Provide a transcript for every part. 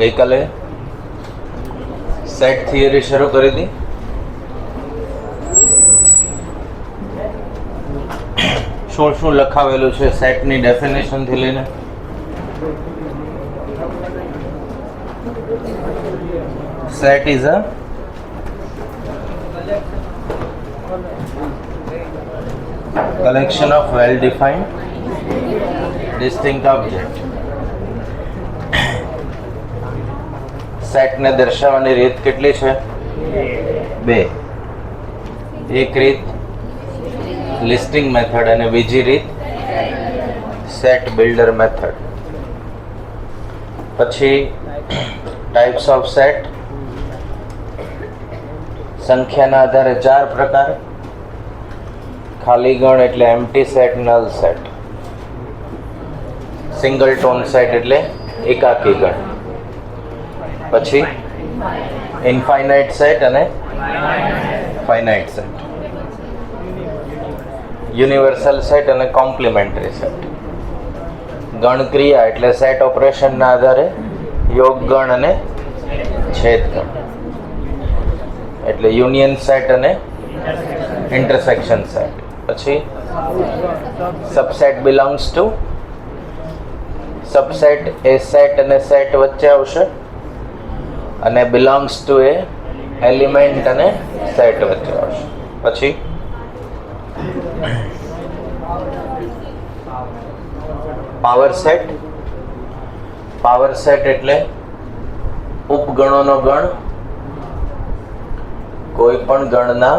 ગઈકાલે set theory શરૂ કરી હતી. શું શું લખાવેલું છે સેટની ડેફિનેશનથી લઈને set is a collection of well defined distinct object. Set ને દર્શાવવાની રીત કેટલી છે? બે. એક રીત લિસ્ટિંગ મેથડ અને બીજી રીત સેટ બિલ્ડર મેથડ. પછી ટાઈપ્સ ઓફ સેટ, સંખ્યાના આધારે 4 પ્રકાર. ખાલી ગણ એટલે empty set, null set. Single tone set એટલે એકાકી ગણ. પછી ઇનફાઇનાઇટ સેટ અને ફાઇનાઇટ સેટ. યુનિવર્સલ સેટ અને કોમ્પ્લિમેન્ટરી સેટ. ગણક્રિયા એટલે સેટ ઓપરેશનના આધારે યોગ ગણ અને છેદ ગણ એટલે યુનિયન સેટ અને ઇન્ટરસેક્શન સેટ. પછી subset belongs to, subset A set અને સેટ વચ્ચે આવશે અને બિલોંગ્સ ટુ એ એલિમેન્ટ અને સેટ વચ્ચે આવશે. પછી પાવર સેટ. પાવર સેટ એટલે ઉપગણોનો ગણ. કોઈ પણ ગણના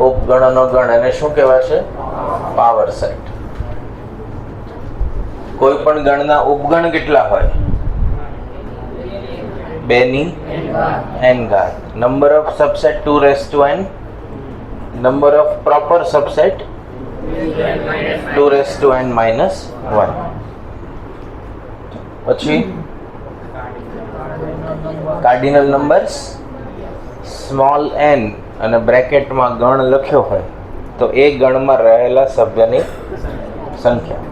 ઉપગણોનો ગણ એને શું કહેવાશે? Power set. કોઈ પણ ગણના ઉપગણ કેટલા હોય? 2 ની n ઘાત. Number of subset 2n. Number of proper subset 2n - 1. પછી કાર્ડિનલ નંબર્સ. સ્મોલ n અને બ્રેકેટમાં ગણ લખ્યો હોય તો એ ગણમાં રહેલા સભ્યની સંખ્યા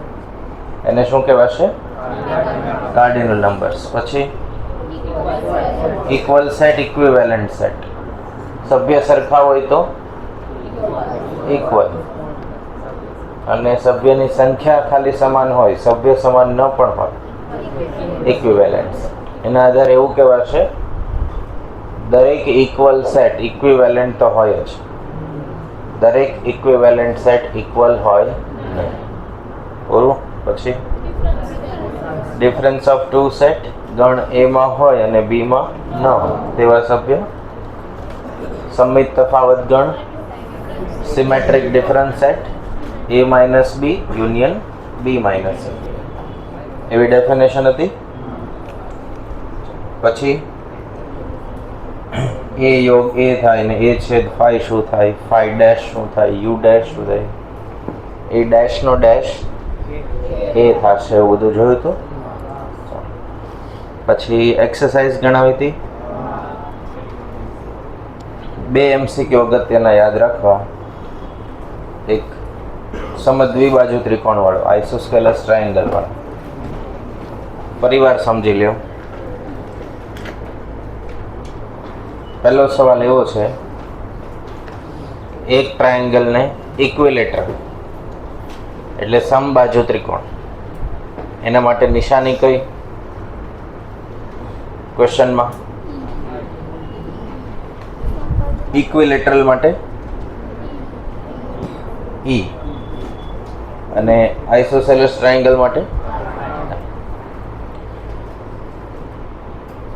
એને શું કહેવાશે? Cardinal numbers. પછી ઇક્વલ સેટ, ઇક્વિવેલન્ટ સેટ. સભ્ય સરખા હોય તો ઇક્વલ, અને સભ્યની સંખ્યા ખાલી સમાન હોય, સભ્ય સમાન ન પણ હોય, ઇક્વિવેલન્ટ. એના આધારે એવું કહેવાશે દરેક ઇક્વલ સેટ ઇક્વિવેલન્ટ તો હોય જ, દરેક ઇક્વિવેલન્ટ સેટ ઇક્વલ હોય નહીં. પૂરું. પછી ડિફરન્સ ઓફ 2 સેટ. ગણ એ માં હોય અને બી માં ન હોય તેવા સભ્ય. સમમિત તફાવત ગણ. Symmetric difference set. a - b union b - a. એવી ડેફિનેશન હતી. પછી એ યોગ એ થાય ને એ છેદ ફાઈ શું થાય, ફાઈ ડેશ શું થાય, યુ ડેશ શું થાય, એ ડેશ નો ડેશ એ થશે, એવું બધું જોયું હતું. પછી એક્સરસાઇઝ ગણાવી હતી. 2 MCQ અગત્યના યાદ રાખવા. એક સમદ્વિબાજુ ત્રિકોણ વાળો, આઇસોસ્કેલસ ટ્રાયેંગલ વાળો. પરિવાર સમજી લ્યો. પહેલો સવાલ એવો છે, એક ટ્રાયેંગલને ઇક્વિલેટરલ એટલે સમબાજુ ત્રિકોણ, એના માટે નિશાની કઈ? ક્વેશ્ચનમાં ઇક્વિલેટરલ માટે E અને આઇસોસેલસ ટ્રાયેંગલ માટે.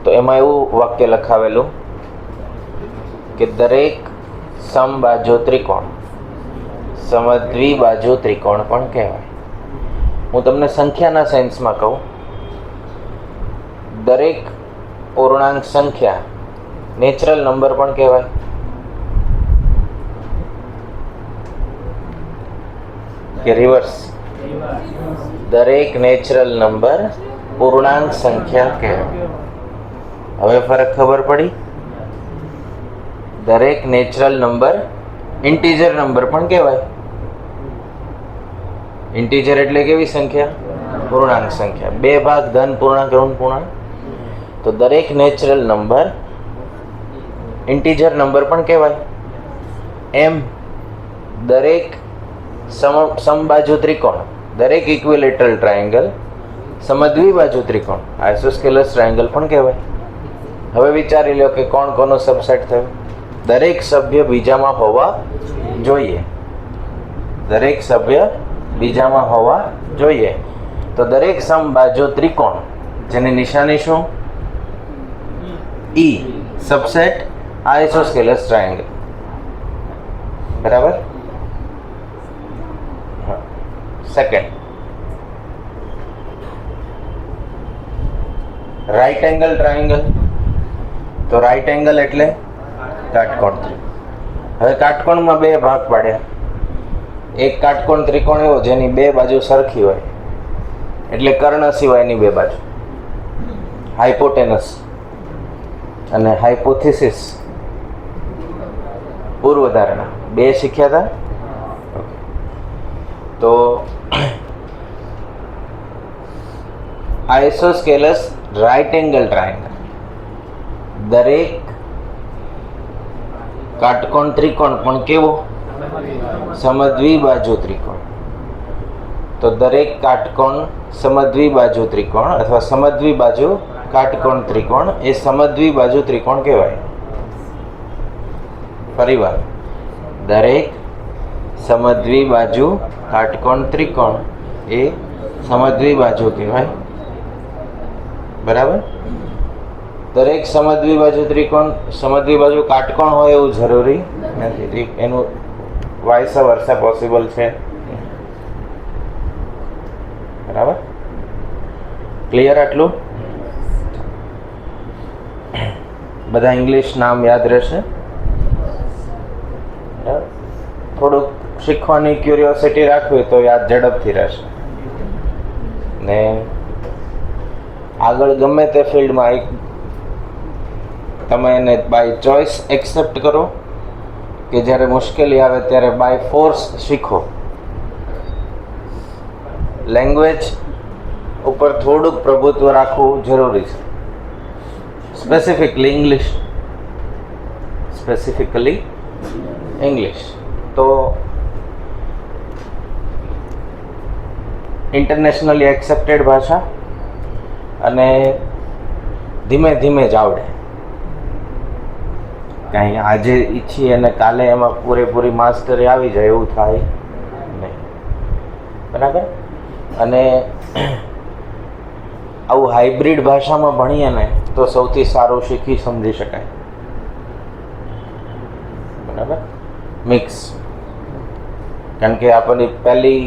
તો એમાં એવું વાક્ય લખાવેલું કે દરેક સમબાજુ ત્રિકોણ સમદ્વિબાજુ ત્રિકોણ પણ કહેવાય. હું તમને સંખ્યાના સેન્સમાં કહું, દરેક પૂર્ણાંક સંખ્યા નેચરલ નંબર પણ કહેવાય. કે રિવર્સ? દરેક નેચરલ નંબર પૂર્ણાંક સંખ્યા કહેવાય. હવે ફરક ખબર પડી? દરેક નેચરલ નંબર ઇન્ટીજર નંબર પણ કહેવાય. ઇન્ટીજર એટલે કેવી સંખ્યા? પૂર્ણાંક સંખ્યા. 2 ભાગ ધન પૂર્ણાંક ઋણ પૂર્ણાંક. તો દરેક નેચરલ નંબર ઇન્ટીજર નંબર પણ કહેવાય. એમ દરેક સમબાજુ ત્રિકોણ, દરેક ઇક્વિલેટરલ ટ્રાયેંગલ, સમદ્વિબાજુ ત્રિકોણ, આઇસોસ્કેલસ ટ્રાયેંગલ પણ કહેવાય. હવે વિચારી લો કે કોણ કોનો સબસેટ થયો. દરેક સભ્ય બીજામાં હોવા જોઈએ. દરેક સભ્ય બીજામાં હોવા જોઈએ. તો દરેક સમબાજુ ત્રિકોણ જેની નિશાની શું? ઈ, સબસેટ આઇસોસ્કેલસ ટ્રાયેંગલ. બરાબર. Second, right angle triangle. તો રાઈટ એંગલ એટલે કાટકોણ. હવે કાટકોણમાં બે ભાગ પાડ્યા. એક કાટકોણ ત્રિકોણ એવો જેની બે બાજુ સરખી હોય, એટલે કર્ણ સિવાયની બે બાજુ, હાઇપોટેનસ અને હાઇપોથિસિસ, પૂર્વધારણા. બે શીખ્યા હતા. તો આઇસોસ્કેલસ રાઈટ એંગલ ટ્રાયેંગલ, દરેક કાટકોણ ત્રિકોણ પણ કેવો? સમદ્વિબાજુ ત્રિકોણ. તો દરેક કાટકોણ સમદ્વિબાજુ ત્રિકોણ અથવા સમદ્વિબાજુ કાટકોણ ત્રિકોણ એ સમદ્વિબાજુ ત્રિકોણ કહેવાય. ફરીવાર, દરેક સમદ્વિબાજુ કાટકોણ ત્રિકોણ એ સમદ્વિબાજુ કહેવાય. બરાબર. દરેક સમદ્વિબાજુ ત્રિકોણ સમદ્વિબાજુ કાટકોણ હોય એવું જરૂરી નથી. એનું વાઇસ વર્સા પોસિબલ છે. બરાબર. ક્લિયર આટલું? બધા ઇંગ્લિશ નામ યાદ રહેશે. થોડુંક શીખવાની ક્યુરિયોસિટી રાખવી તો યાદ ઝડપથી રહેશે. ને આગળ ગમે તે ફિલ્ડમાં તમે એને બાય ચોઇસ એક્સેપ્ટ કરો કે જ્યારે મુશ્કેલી આવે ત્યારે બાય ફોર્સ શીખો. લેંગ્વેજ ઉપર થોડુંક પ્રભુત્વ રાખવું જરૂરી છે. Specifically English. તો ઇન્ટરનેશનલી એક્સેપ્ટેડ ભાષા અને ધીમે ધીમે જ આવડે. કાંઈ આજે ઈચ્છીએ અને કાલે એમાં પૂરેપૂરી માસ્ટરી આવી જાય એવું થાય નહીં. બરાબર. અને આવું હાઇબ્રિડ ભાષામાં ભણીએ ને તો સૌથી સારું શીખી સમજી શકાય. બરાબર. મિક્સ. કારણ કે આપણને પહેલી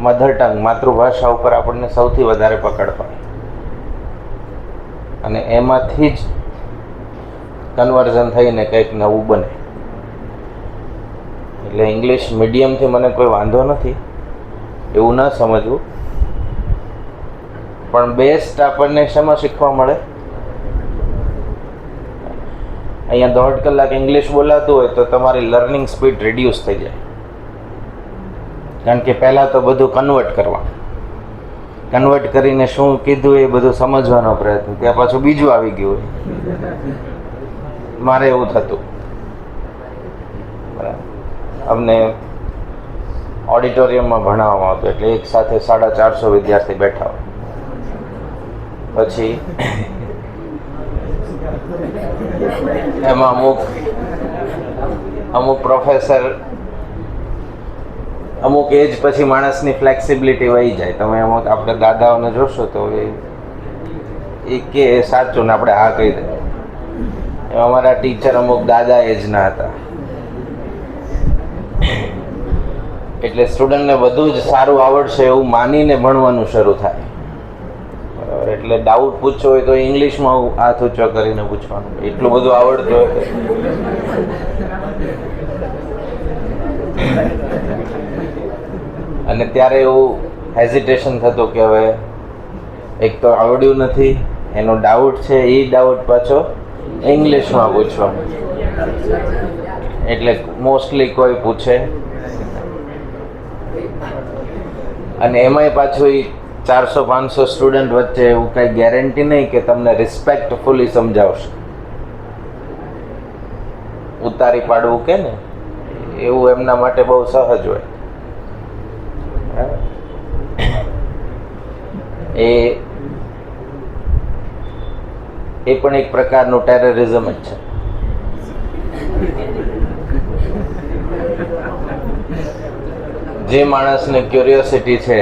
મધર ટંગ માતૃભાષા ઉપર આપણને સૌથી વધારે પકડ પડે અને એમાંથી જ કન્વર્ઝન થઈને કંઈક નવું બને. એટલે ઇંગ્લિશ મીડિયમથી મને કોઈ વાંધો નથી એવું ન સમજવું, પણ બેસ્ટ આપણને શેમાં શીખવા મળે? અહીંયા 1.5 કલાક ઇંગ્લિશ બોલાતું હોય તો તમારી લર્નિંગ સ્પીડ રિડ્યુસ થઈ જાય. કારણ કે પહેલાં તો બધું કન્વર્ટ કરીને શું કીધું એ બધું સમજવાનો પ્રયત્ન, ત્યાં પાછું બીજું આવી ગયું હોય. મારે એવું થતું. બરાબર. અમને ઓડિટોરિયમમાં ભણાવવામાં આવતું, એટલે એક સાથે 450 વિદ્યાર્થી બેઠા હોય. પછી એમાં અમુક પ્રોફેસર અમુક એજ પછી માણસની ફ્લેક્સિબિલિટી વહી જાય. તમે અમુક આપણે દાદાઓને જોશો તો એ કે સાચું ને આપણે હા કહી દે. અમારા ટીચર અમુક દાદા એજના હતા, એટલે સ્ટુડન્ટને બધું જ સારું આવડશે એવું માનીને ભણવાનું શરૂ થાય. બરાબર. એટલે ડાઉટ પૂછવો હોય તો ઇંગ્લિશમાં હાથ ઊંચો કરીને પૂછવાનું, એટલું બધું આવડતું હોય. અને ત્યારે એવું હેઝિટેશન થતું કે હવે એક તો આવડ્યું નથી, એનો ડાઉટ છે, એ ડાઉટ પાછો ઇંગ્લિશમાં પૂછવાનો. એટલે મોસ્ટલી કોઈ પૂછે, અને એમાંય પાછું 400-500 સ્ટુડન્ટ વચ્ચે એવું કઈ ગેરંટી નહીં કે તમને રિસ્પેક્ટફુલી સમજાવશે. ઉતારી પાડવું કે ને એવું એમના માટે બહુ સહજ હોય. એ પણ એક પ્રકારનું ટેરરિઝમ જ છે. જે માણસને ક્યુરિયોસિટી છે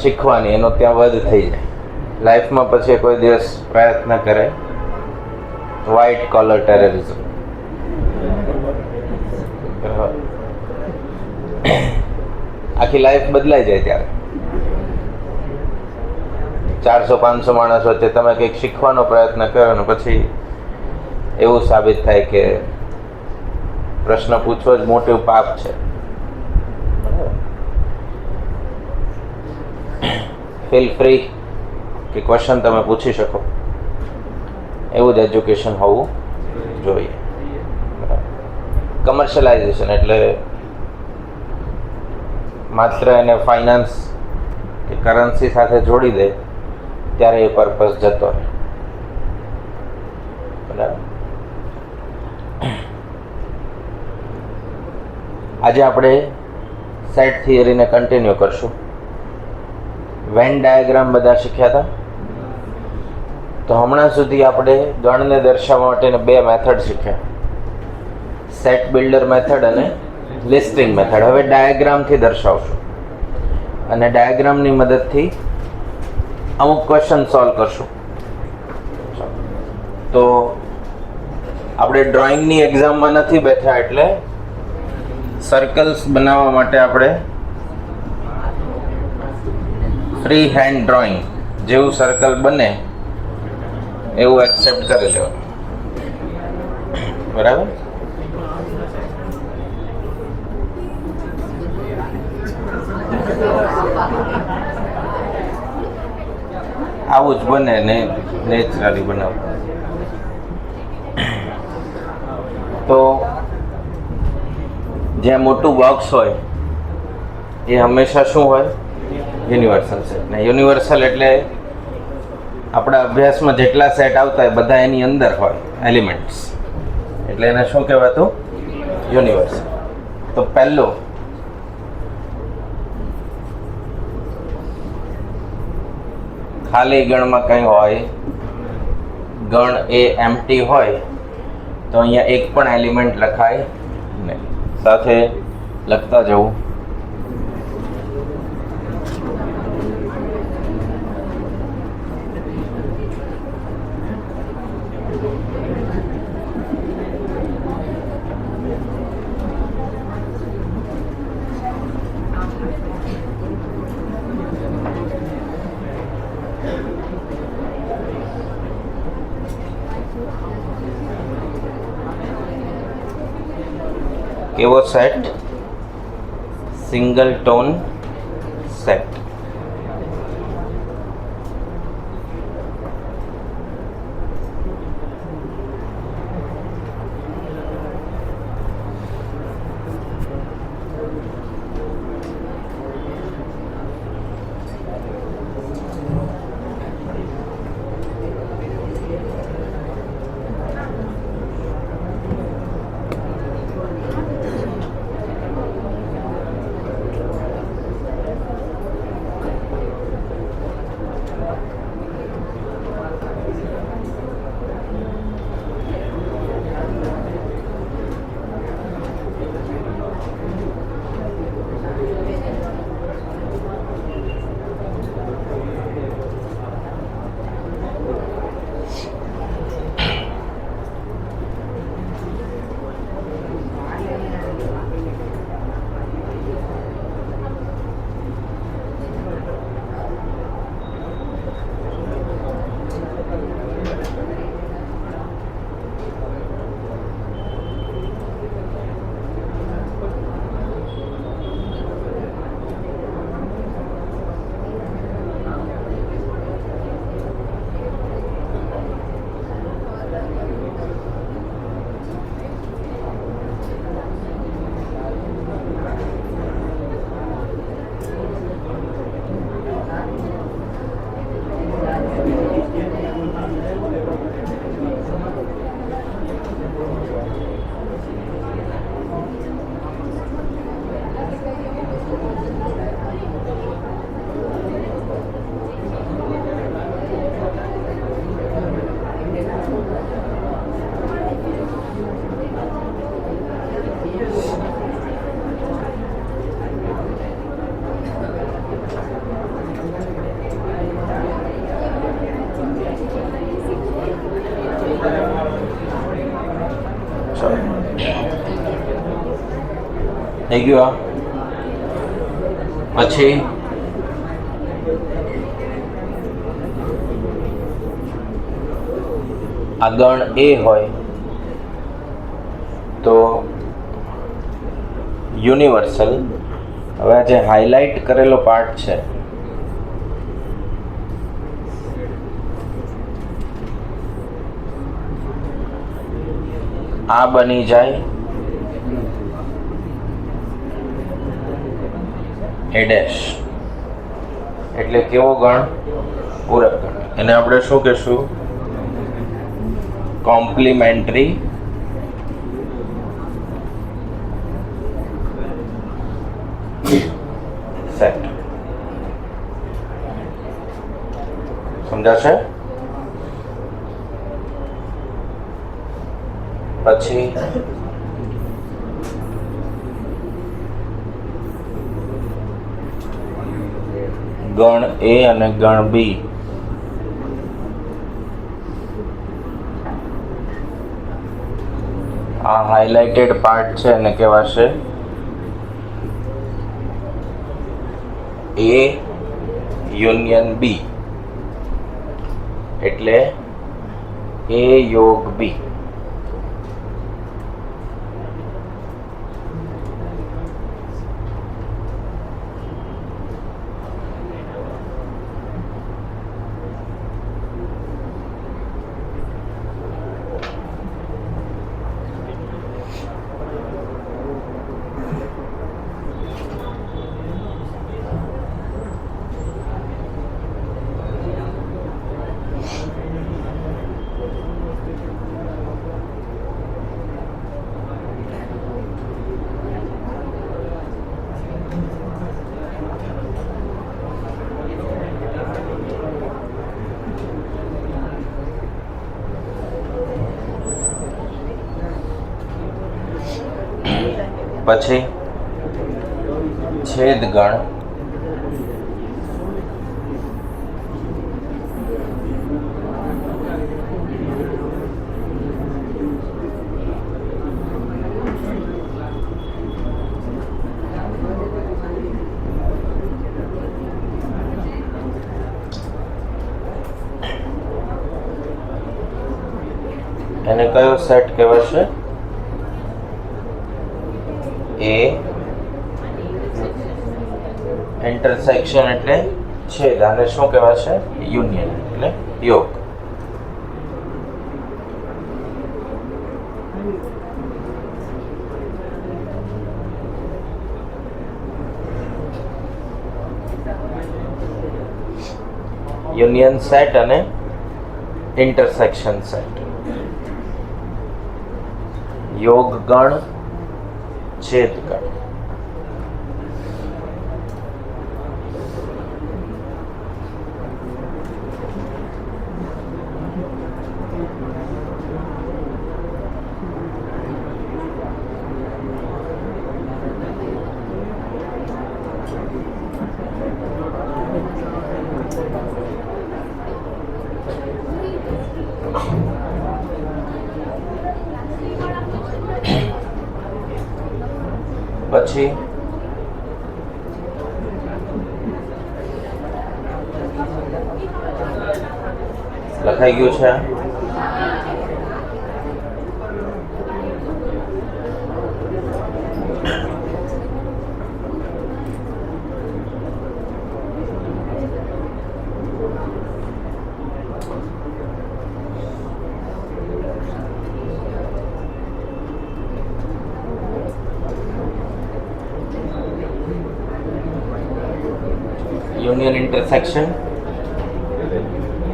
શીખવાની, એનો ત્યાં વધ થઈ જાય. લાઈફમાં પછી કોઈ દિવસ પ્રયત્ન કરે, વ્હાઇટ કોલર ટેરરિઝમ. આખી લાઈફ બદલાઈ જાય ત્યારે. 400-500 માણસ વચ્ચે તમે કંઈક શીખવાનો પ્રયત્ન કરો ને પછી એવું સાબિત થાય કે પ્રશ્ન પૂછવો જ મોટું પાપ છે. ફીલ ફ્રી કે ક્વેશ્ચન તમે પૂછી શકો, એવું જ એજ્યુકેશન હોવું જોઈએ. કમર્શિયલાઇઝેશન એટલે માત્ર એને ફાઇનાન્સ કે કરન્સી સાથે જોડી દે ત્યારે એ પર્પઝ જતો રહે. બરાબર. આજે આપણે સેટ થિયરીને કન્ટિન્યુ કરશું. વેન ડાયાગ્રામ બધા શીખ્યા હતા. તો હમણાં સુધી આપણે ગણને દર્શાવવા માટેના 2 મેથડ શીખ્યા, સેટ બિલ્ડર મેથડ અને લિસ્ટિંગ મેથડ. હવે ડાયાગ્રામથી દર્શાવશું અને ડાયાગ્રામની મદદથી અમુક ક્વેશ્ચન સોલ્વ કરશું. તો આપણે ડ્રોઈંગની એક્ઝામમાં નથી બેઠા એટલે સર્કલ્સ બનાવવા માટે આપણે ફ્રી હેન્ડ ડ્રોઈંગ જેવું સર્કલ બને એવું એક્સેપ્ટ કરી લેવાનું. બરાબર. આવું જ બને ને નેચરલી બનાવવું. તો જ્યાં મોટું બોક્સ હોય એ હંમેશા શું હોય? Universal set. ને યુનિવર્સલ એટલે આપણા અભ્યાસમાં જેટલા સેટ આવતા હોય બધા એની અંદર હોય એલિમેન્ટ્સ, એટલે એને શું કહેવાતું? યુનિવર્સલ. તો પહેલો ખાલી ગણમાં કંઈ હોય, ગણ એ એમ્પ્ટી હોય તો અહીંયા એક પણ એલિમેન્ટ લખાય નહીં. સાથે લખતા જવું. કેવો સેટ? Single tone set. થઈ ગયું. પછી આ ગણ એ હોય તો યુનિવર્સલ. હવે આ જે હાઇલાઇટ કરેલો પાર્ટ છે આ બની જાય એ ડેશ. એટલે કેવો ગણ? પૂરક ગણ. એને આપણે શું કહેશું? Complimentary set. સમજાશે? પછી ગણ એ અને ગણ બી આ હાઇલાઇટેડ પાર્ટ છે એને કહેવાશે એ યુનિયન બી. એટલે એ યોગ બી. પછી છેદગણ એને કયો સેટ કહેવાશે? એ ઇન્ટરસેક્શન એટલે છેદ. આને શું કહેવાશે? યુનિયન એટલે યોગ. યુનિયન સેટ અને ઇન્ટરસેક્શન સેટ. યોગ ગણ, છેદ ગણ. પછી લખાઈ ગયું છે. Union intersection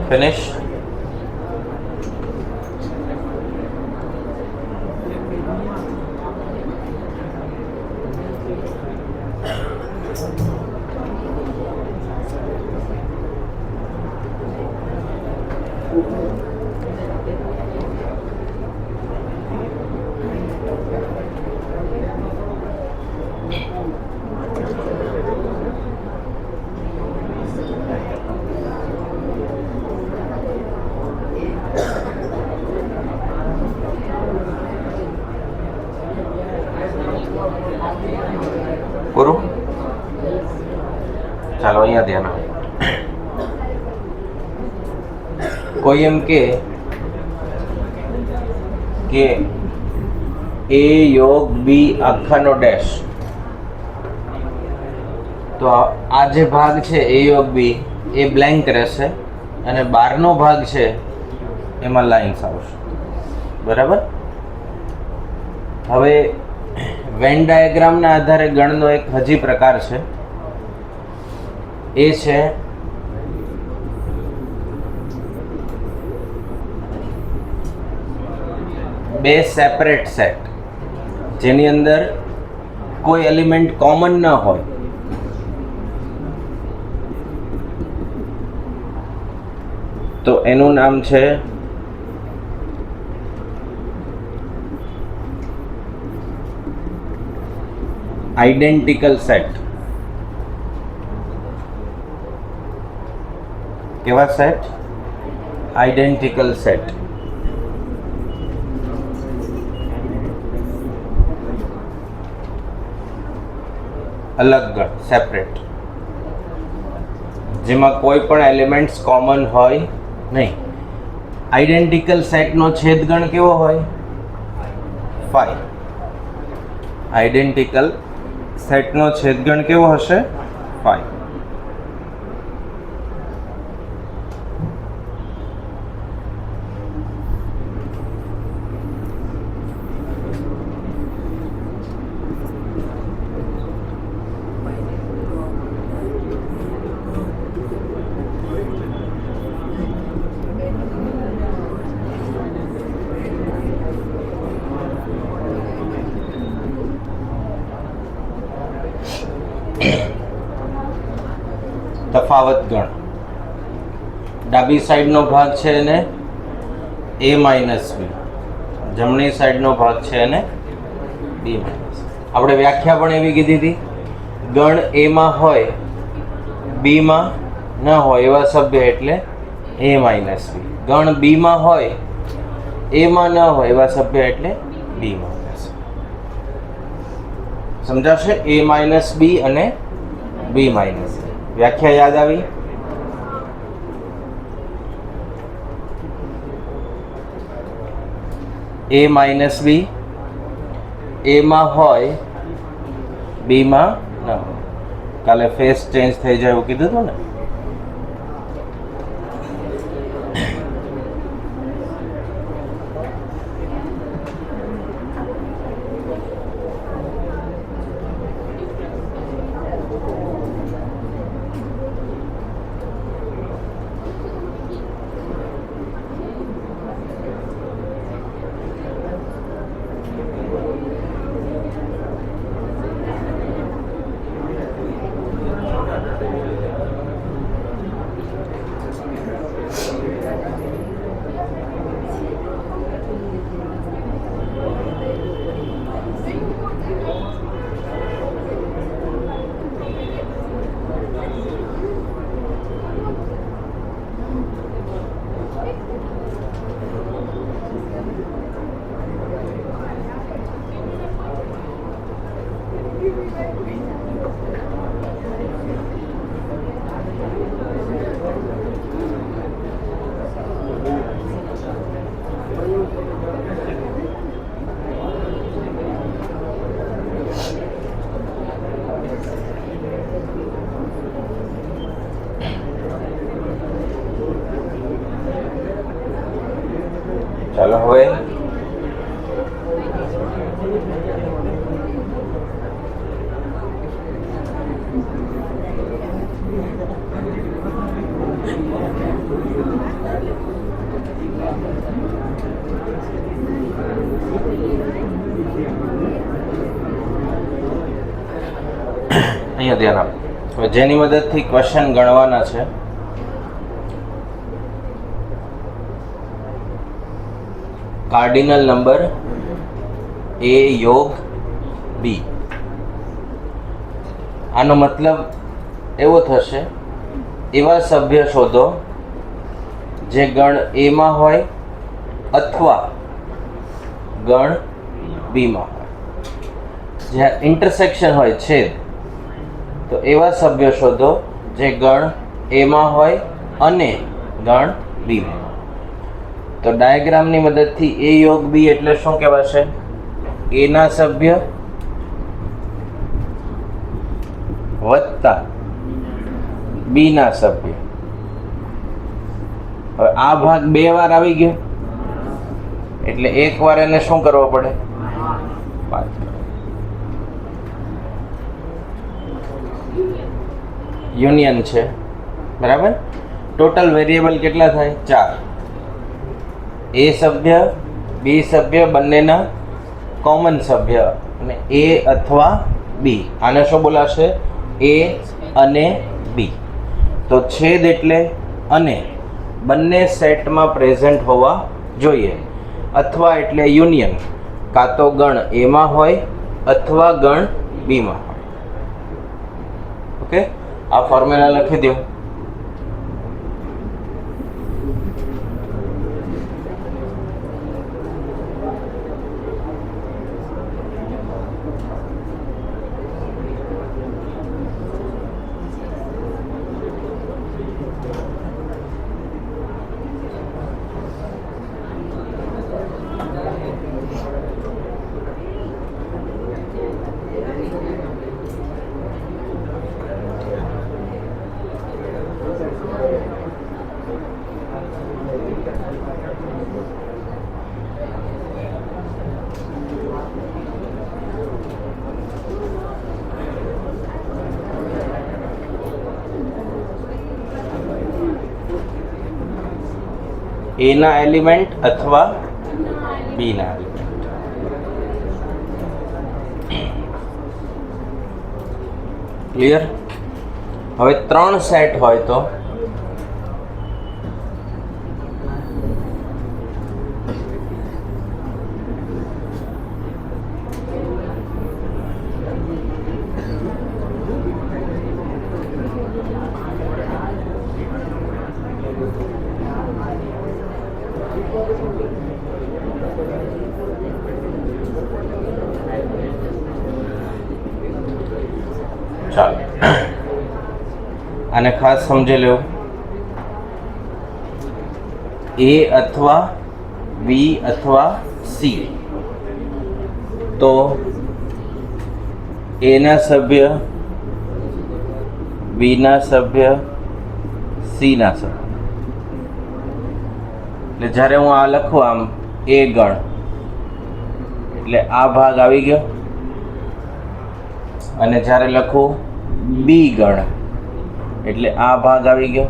finish. કોઈ એમ કે a યોગ b આખાનો ડેશ, તો આ જે ભાગ છે a યોગ b એ બ્લેન્ક રહેશે અને બહારનો ભાગ છે એમાં લાઇન્સ આવશે. બરાબર. હવે વેન ડાયાગ્રામના આધારે ગણનો એક હજી પ્રકાર છે, એ છે બે સેપરેટ સેટ જેની અંદર કોઈ એલિમેન્ટ કોમન ન હોય. તો એનું નામ છે આઈડેન્ટિકલ સેટ. કેવા સેટ? Identical set. અલગ ગણ, સેપરેટ, જેમાં કોઈ પણ એલિમેન્ટ્સ કોમન હોય નહીં. આઈડેન્ટિકલ સેટનો છેદગણ કેવો હોય? 5. આઈડેન્ટિકલ સેટનો છેદગણ કેવો હશે? 5. તફાવત ગણ. ડાબી સાઈડનો ભાગ છે એને a માઇનસ b, જમણી સાઈડનો ભાગ છે એને b માઇનસ. આપણે વ્યાખ્યા પણ એવી કીધી હતી, ગણ a માં હોય b માં ન હોય એવા સભ્ય એટલે a માઇનસ b. ગણ b માં હોય a માં ન હોય એવા સભ્ય એટલે b માઇનસ. સમજાશે? a માઇનસ b અને b માઇનસ. વ્યાખ્યા યાદ આવી? a માઇનસ b a માં હોય b માં ન હોય. કાલે ફેસ ચેન્જ થઈ જાય એવું કીધું હતું ને. ચાલો હવે અહીંયા ધ્યાન આપો. હવે જેની મદદથી ક્વેશ્ચન ગણવાના છે, કાર્ડિનલ નંબર a યોગ b. આનો મતલબ એવો થશે, એવા સભ્ય શોધો જે ગણ a માં હોય અથવા ગણ b માં હોય. જ્યાં ઇન્ટરસેક્શન હોય, છેદ, તો એવા સભ્ય શોધો જે ગણ a માં હોય અને ગણ b માં હોય. તો ડાયાગ્રામની મદદથી એ યોગ બી એટલે શું કહેવાશે? એ ના સભ્ય વત્તા બી ના સભ્ય. હવે આ ભાગ 2 વાર આવી ગયો એટલે એક વાર એને શું કરવો પડે? પાછળ. યુનિયન છે, બરાબર. ટોટલ વેરિયેબલ કેટલા થાય? 4. એ સભ્ય બી સભ્ય બંનેના કોમન સભ્ય અને એ અથવા બી. આને શું બોલાશે? એ અને બી. તો છેદ એટલે અને બંને સેટમાં પ્રેઝન્ટ હોવા જોઈએ. અથવા એટલે યુનિયન, કાં તો ગણ એમાં હોય અથવા ગણ બીમાં હોય. ઓકે, આ ફોર્મ્યુલા લખી દો. એ ના એલિમેન્ટ અથવા બી ના એલિમેન્ટ. ક્લિયર? હવે 3 સેટ હોય તો ચાલો આને ખાસ સમજી લેવું. એ અથવા બી અથવા સી, તો એ ના સભ્ય, બી ના સભ્ય, સી ના સભ્ય. એટલે જ્યારે હું આ લખું આમ એ ગણ એટલે આ ભાગ આવી ગયો, અને જ્યારે લખું બી ગણ એટલે આ ભાગ આવી ગયો.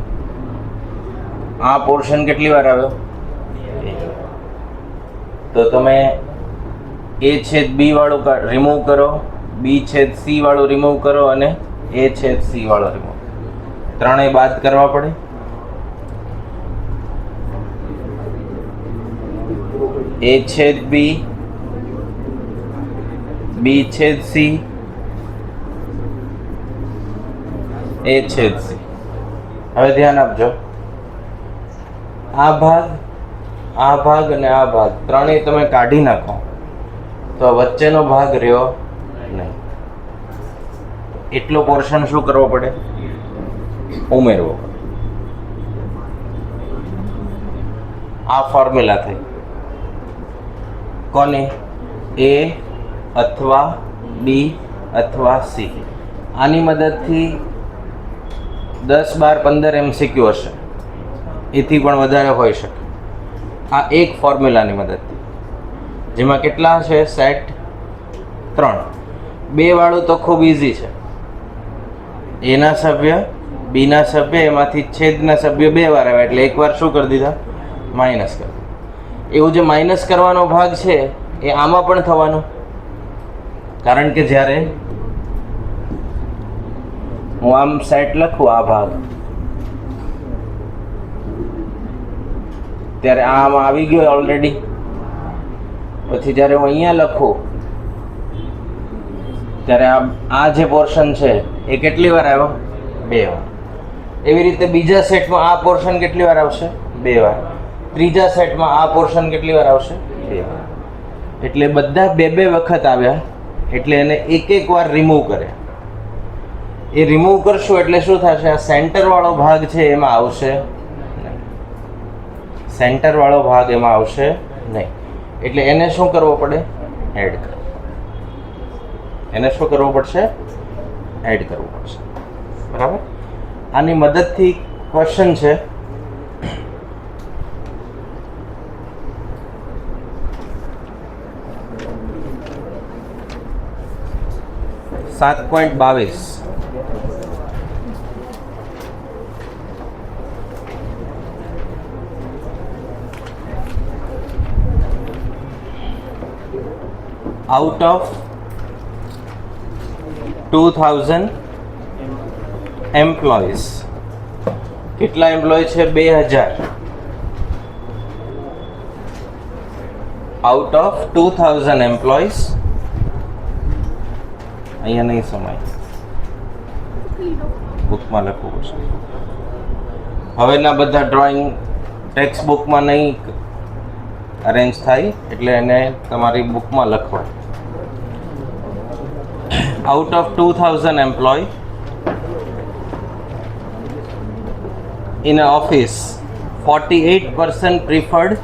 આ પોર્શન કેટલી વાર આવ્યો? તો તમે એ છેદ બી વાળું રિમૂવ કરો, બી છેદ સી વાળું રિમૂવ કરો અને એ છેદ સી વાળો રિમૂવ. ત્રણેય બાદ કરવા પડે. એ છેદ બી, બી છેદ સી, એ છેદ સી. હવે ધ્યાન આપજો, આ ભાગ અને આ ભાગ ત્રણેય તમે કાઢી નાખો તો વચ્ચેનો ભાગ રહ્યો નહીં. એટલો પોર્શન શું કરવો પડે? ઉમેરવો પડે. આ ફોર્મ્યુલા થઈ કોને? એ અથવા બી અથવા સી. આની મદદથી 10, 12, 15 MCQ હશે, એથી પણ વધારે હોઈ શકે. આ એક ફોર્મ્યુલાની મદદથી, જેમાં કેટલા છે સેટ? 3. 2 વાળું તો ખૂબ ઇઝી છે. એના સભ્ય, બીના સભ્ય, એમાંથી છેદના સભ્ય 2 વાર આવ્યા એટલે એકવાર શું કરી દીધા? માઇનસ કરી દીધા. એવું જે માઇનસ કરવાનો ભાગ છે એ આમાં પણ થવાનો, કારણ કે જ્યારે હું આમ સેટ લખું આ ભાગ, ત્યારે આમાં આવી ગયો ઓલરેડી. પછી જ્યારે હું અહીંયા લખું ત્યારે આ જે પોર્શન છે એ કેટલી વાર આવ્યો? 2 વાર. એવી રીતે બીજા સેટમાં આ પોર્શન કેટલી વાર આવશે? 2 વાર. ત્રીજા સેટમાં આ પોર્શન કેટલી વાર આવશે? 2 વાર. એટલે બધા 2 વખત આવ્યા એટલે એને એક વાર રિમૂવ કર્યા. એ રિમૂવ કરશું એટલે શું થશે? આ સેન્ટર વાળો ભાગ છે એમાં આવશે નહીં. સેન્ટર વાળો ભાગ એમાં આવશે નહીં. એટલે એને શું કરવો પડે? એડ કરવો. એને શું કરવું પડશે? એડ કરવું પડશે. બરાબર. આની મદદથી ક્વેશ્ચન છે .22 out of 2000 employees. કેટલા એમ્પ્લોય છે? 2000. out of 2000 employees. અહીંયા નહીં સમાય, બુકમાં લખવું પડશે. હવેના બધા ડ્રોઈંગ ટેક્સ્ટ બુકમાં નહીં અરેન્જ થાય, એટલે એને તમારી બુકમાં લખવા. out of 2000 employee in an office 48% preferred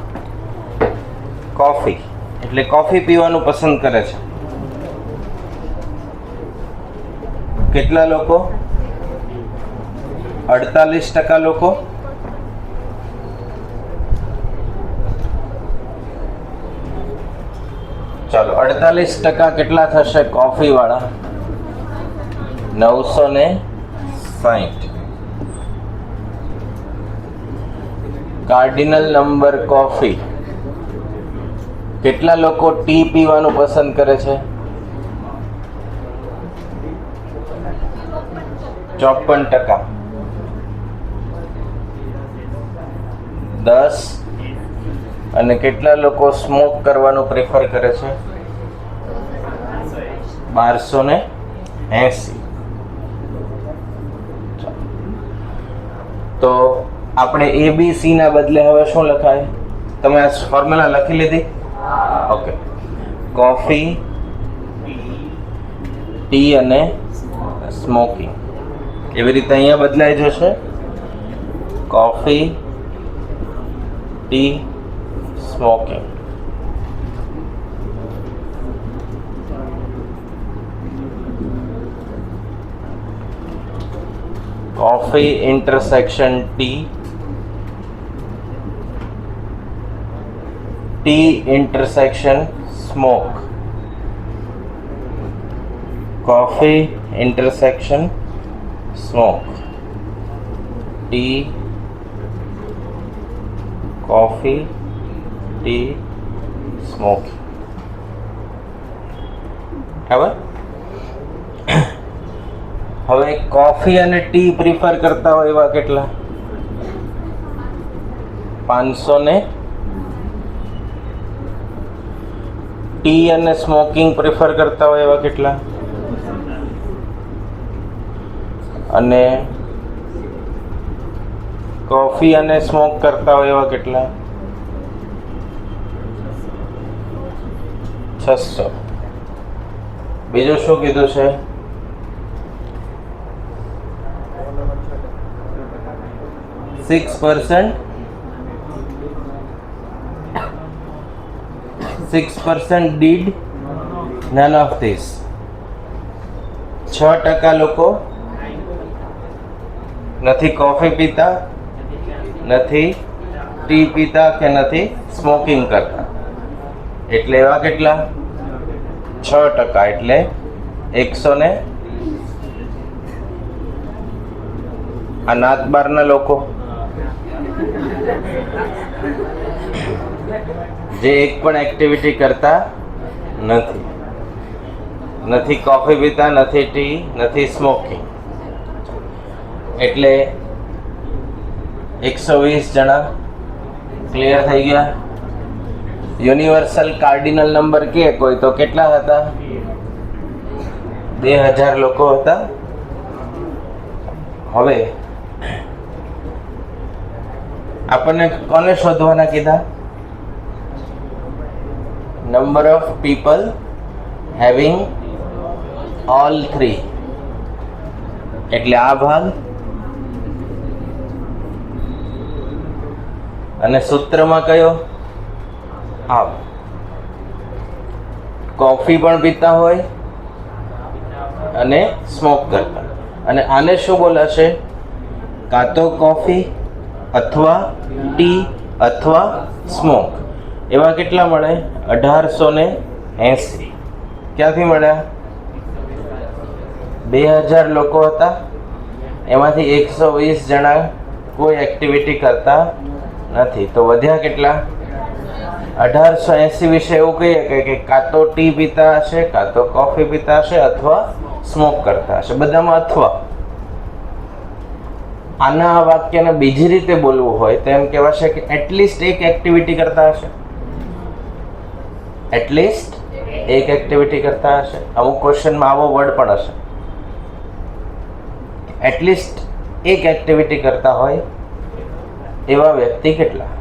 coffee. એટલે કોફી પીવાનું પસંદ કરે છે. કેટલા લોકો? 48% લોકો. ચાલો 48% કેટલા થશે કોફી વાળા? 960. Cardinal number coffee. કેટલા લોકો ટી પીવાનું પસંદ કરે છે? 54%. 10. અને કેટલા લોકો સ્મોક કરવાનું પ્રેફર કરે છે? 1280. તો આપણે ABC ના બદલે હવે શું લખાય? તમે આ ફોર્મ્યુલા લખી લીધી? ઓકે. કોફી, ટી અને સ્મોકિંગ એવી રીતે અહીંયા બદલાઈ જશે. Coffee, T, smoking. Coffee intersection T, T intersection smoke, coffee intersection smoke, T, coffee, T, smoke. બરાબર. હવે કોફી અને ટી પ્રિફર કરતા હોય એવા કેટલા? 500. ટી અને સ્મોકિંગ પ્રિફર કરતા હોય એવા કેટલા? અને કોફી અને સ્મોક કરતા હોય એવા કેટલા? 600. બીજું શું કીધું છે? 6% did none of this. 6% લોકો નથી કોફી પીતા, નથી ટી પીતા કે નથી સ્મોકિંગ કરતા. એટલે એવા કેટલા? 6%. એટલે 100. આ નાત બારના લોકો જે એક પણ એક્ટિવિટી કરતા નથી, નથી કોફી પીતા, નથી ટી, નથી સ્મોકિંગ. એટલે 120 જણા ક્લિયર થઈ ગયા. યુનિવર્સલ કાર્ડિનલ નંબર કે કોઈ તો કેટલા હતા? 2000 લોકો હતા. હવે આપણને કોને શોધવાના કીધા? Number of people having all 3. એટલે આ ભાગ અને સૂત્રમાં કયો? આવ. કોફી પણ પીતા હોય અને સ્મોક કરતા, અને આને શું બોલાશે? કાં તો કોફી અથવા ટી અથવા સ્મોક. એવા કેટલા મળે? 1880. ક્યાંથી મળ્યા? 2000 લોકો હતા, એમાંથી 120 જણા કોઈ એક્ટિવિટી કરતા નથી, તો વધ્યા કેટલા? 1880 વિશે એવું કહીએ કે કાં તો ટી પીતા હશે, કાં તો કોફી પીતા હશે, અથવા સ્મોક કરતા હશે, બધામાં અથવા. આના આ વાક્યને બીજી રીતે બોલવું હોય તો એમ કહેવાશે કે એટલીસ્ટ એક એક્ટિવિટી કરતા હશે. એટલીસ્ટ એક એક્ટિવિટી કરતા હશે. અમુક ક્વેશ્ચનમાં આવો વર્ડ પણ હશે. એટલીસ્ટ એક એક્ટિવિટી કરતા હોય એવા વ્યક્તિ કેટલા?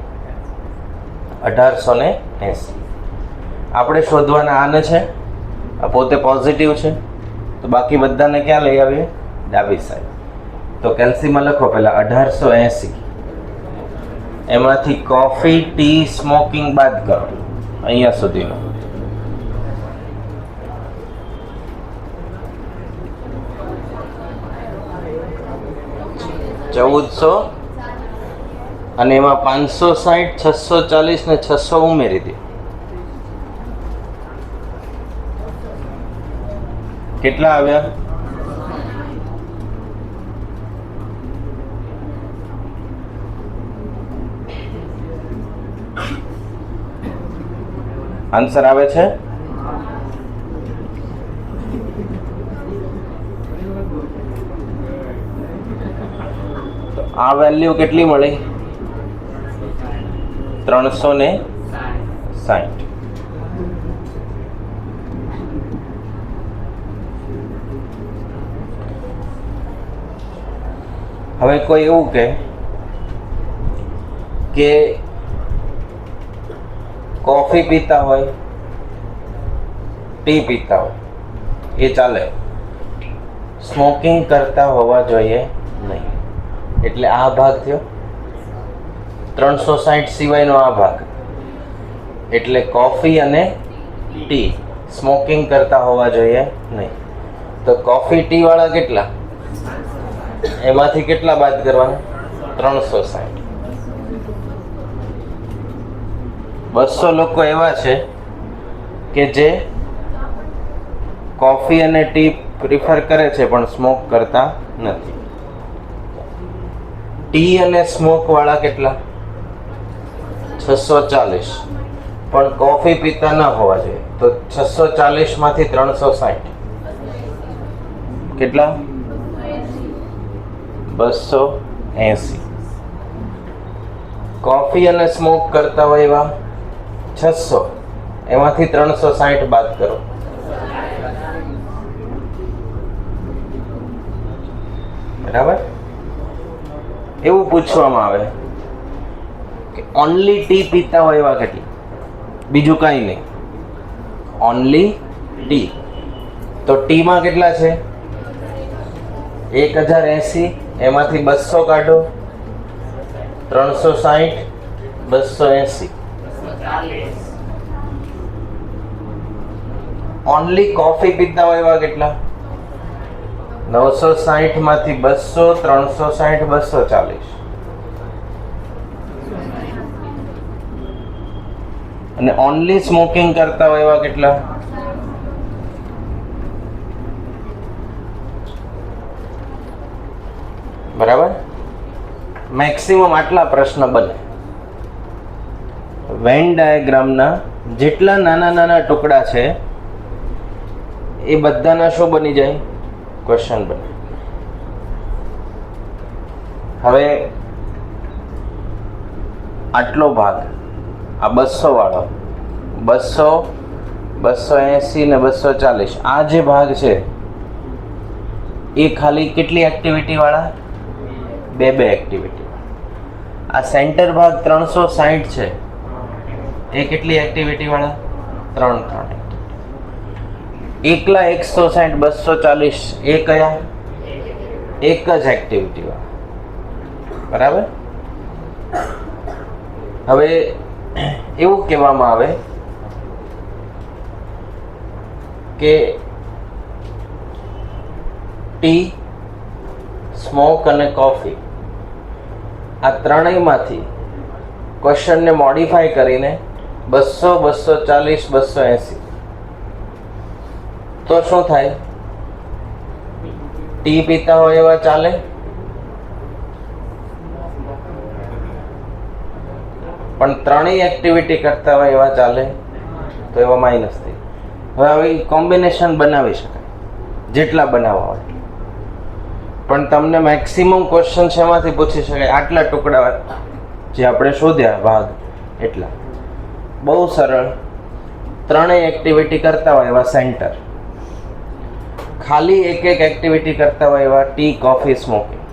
1880. આપણે શોધવાના આને છે. આ પોતે પોઝિટિવ છે, તો બાકી બધાને ક્યાં લઈ આવીએ? ડાબી સાઈડ. તો કેલ્સીમાં લખો પહેલા 1880. એમાંથી કોફી, ટી, સ્મોકિંગ બાદ કરો અહીંયા સુધીનો. $1400, અને એમાં 560, 640 ને 600 ઉમેરી દે. કેટલા આવ્યા? આન્સર આવે છે? તો આ વેલ્યુ કેટલી મળી? 360. હવે કોઈ એવું કે કોફી પીતા હોય, ટી પીતા હોય, એ ચાલે, સ્મોકિંગ કરતા હોવા જોઈએ નહીં. એટલે આ ભાગ થયો. 360 સિવાયનો આ ભાગ, એટલે કોફી અને ટી સ્મોકિંગ કરતા હોવા જોઈએ નહીં. તો કોફી ટી વાળા કેટલા? એમાંથી કેટલા બાદ કરવાના? 360. 200 લોકો એવા છે કે જે કોફી અને ટી પ્રિફર કરે છે પણ સ્મોક કરતા નથી. ટી અને સ્મોક વાળા કેટલા? 640. પણ કોફી પીતા ન હોવા જોઈએ, તો 640 માંથી 360 કેટલા? 280. કોફી અને સ્મોક કરતા હોય એવા 600, એમાંથી 360 બાદ કરો. બરાબર? એવું પૂછવામાં આવે કે ઓનલી ટી પીતા હોય એવા કેટલા? બીજું કાંઈ નહીં, ઓનલી ટી. તો ટીમાં કેટલા છે? 1080, એમાંથી 200 કાઢો, 360, 280. ઓનલી કોફી પીતા હોય એવા કેટલા? 960 માંથી 200, 360, 240. અને ઓનલી સ્મોકિંગ કરતા હોય એવા કેટલા? બરાબર? મેક્સિમમ આટલા પ્રશ્ન બને. વેન ડાયાગ્રામના જેટલા નાના નાના ટુકડા છે એ બધાના શું બની જાય? ક્વેશ્ચન બને. હવે આટલો ભાગ, આ 200 વાળો, 200, 280 ને 240, આ જે ભાગ છે એ ખાલી કેટલી એક્ટિવિટી વાળા? બે એક્ટિવિટી. આ સેન્ટર ભાગ 360 છે, એ કેટલી એક્ટિવિટી વાળા? 3 એકલા 160, 240 એ કયા? એક જ એક્ટિવિટી વાળા. બરાબર? હવે એવું કહેવામાં આવે કે ટી, સ્મોક અને કોફી આ ત્રણેયમાંથી ક્વેશ્ચનને મોડિફાઈ કરીને 200, 240, 280 તો શું થાય? ટી પીતા હોય એવા ચાલે, પણ ત્રણેય એક્ટિવિટી કરતા હોય એવા ચાલે, તો એવા માઇનસ થઈ. હવે આવી કોમ્બિનેશન બનાવી શકાય જેટલા બનાવવા હોય, પણ તમને મેક્સિમમ ક્વેશ્ચન શેમાંથી પૂછી શકાય? આટલા ટુકડા જે આપણે શોધ્યા ભાગ એટલા. બહુ સરળ. ત્રણેય એક્ટિવિટી કરતા હોય એવા સેન્ટર, ખાલી એક એક એક્ટિવિટી કરતા હોય એવા ટી, કોફી, સ્મોકિંગ,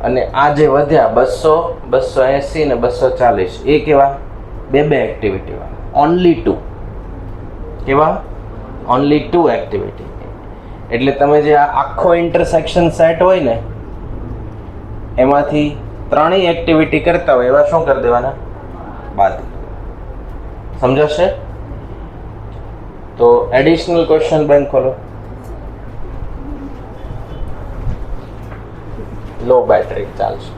અને આ જે વધ્યા 200, 280 ને 240 એ કેવા? બે એક્ટિવિટી વાળા. ઓનલી 2. કેવા? Only 2 activity. એટલે તમે જે આ આખો ઇન્ટરસેક્શન સેટ હોય ને એમાંથી ત્રણેય એક્ટિવિટી કરતા હોય એવા શું કરી દેવાના? બાદ. સમજાશે? તો એડિશનલ ક્વેશ્ચન બેંક ખોલો. લો બેટરી ચાલશે.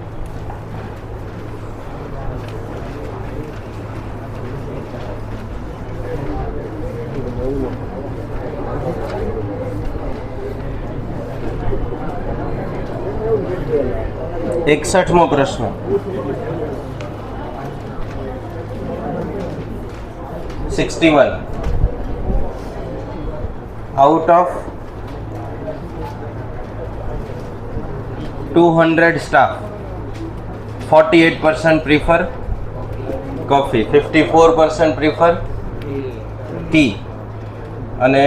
એકસઠમો પ્રશ્ન. Out of 200 staff, 48% prefer coffee, 54% prefer tea અને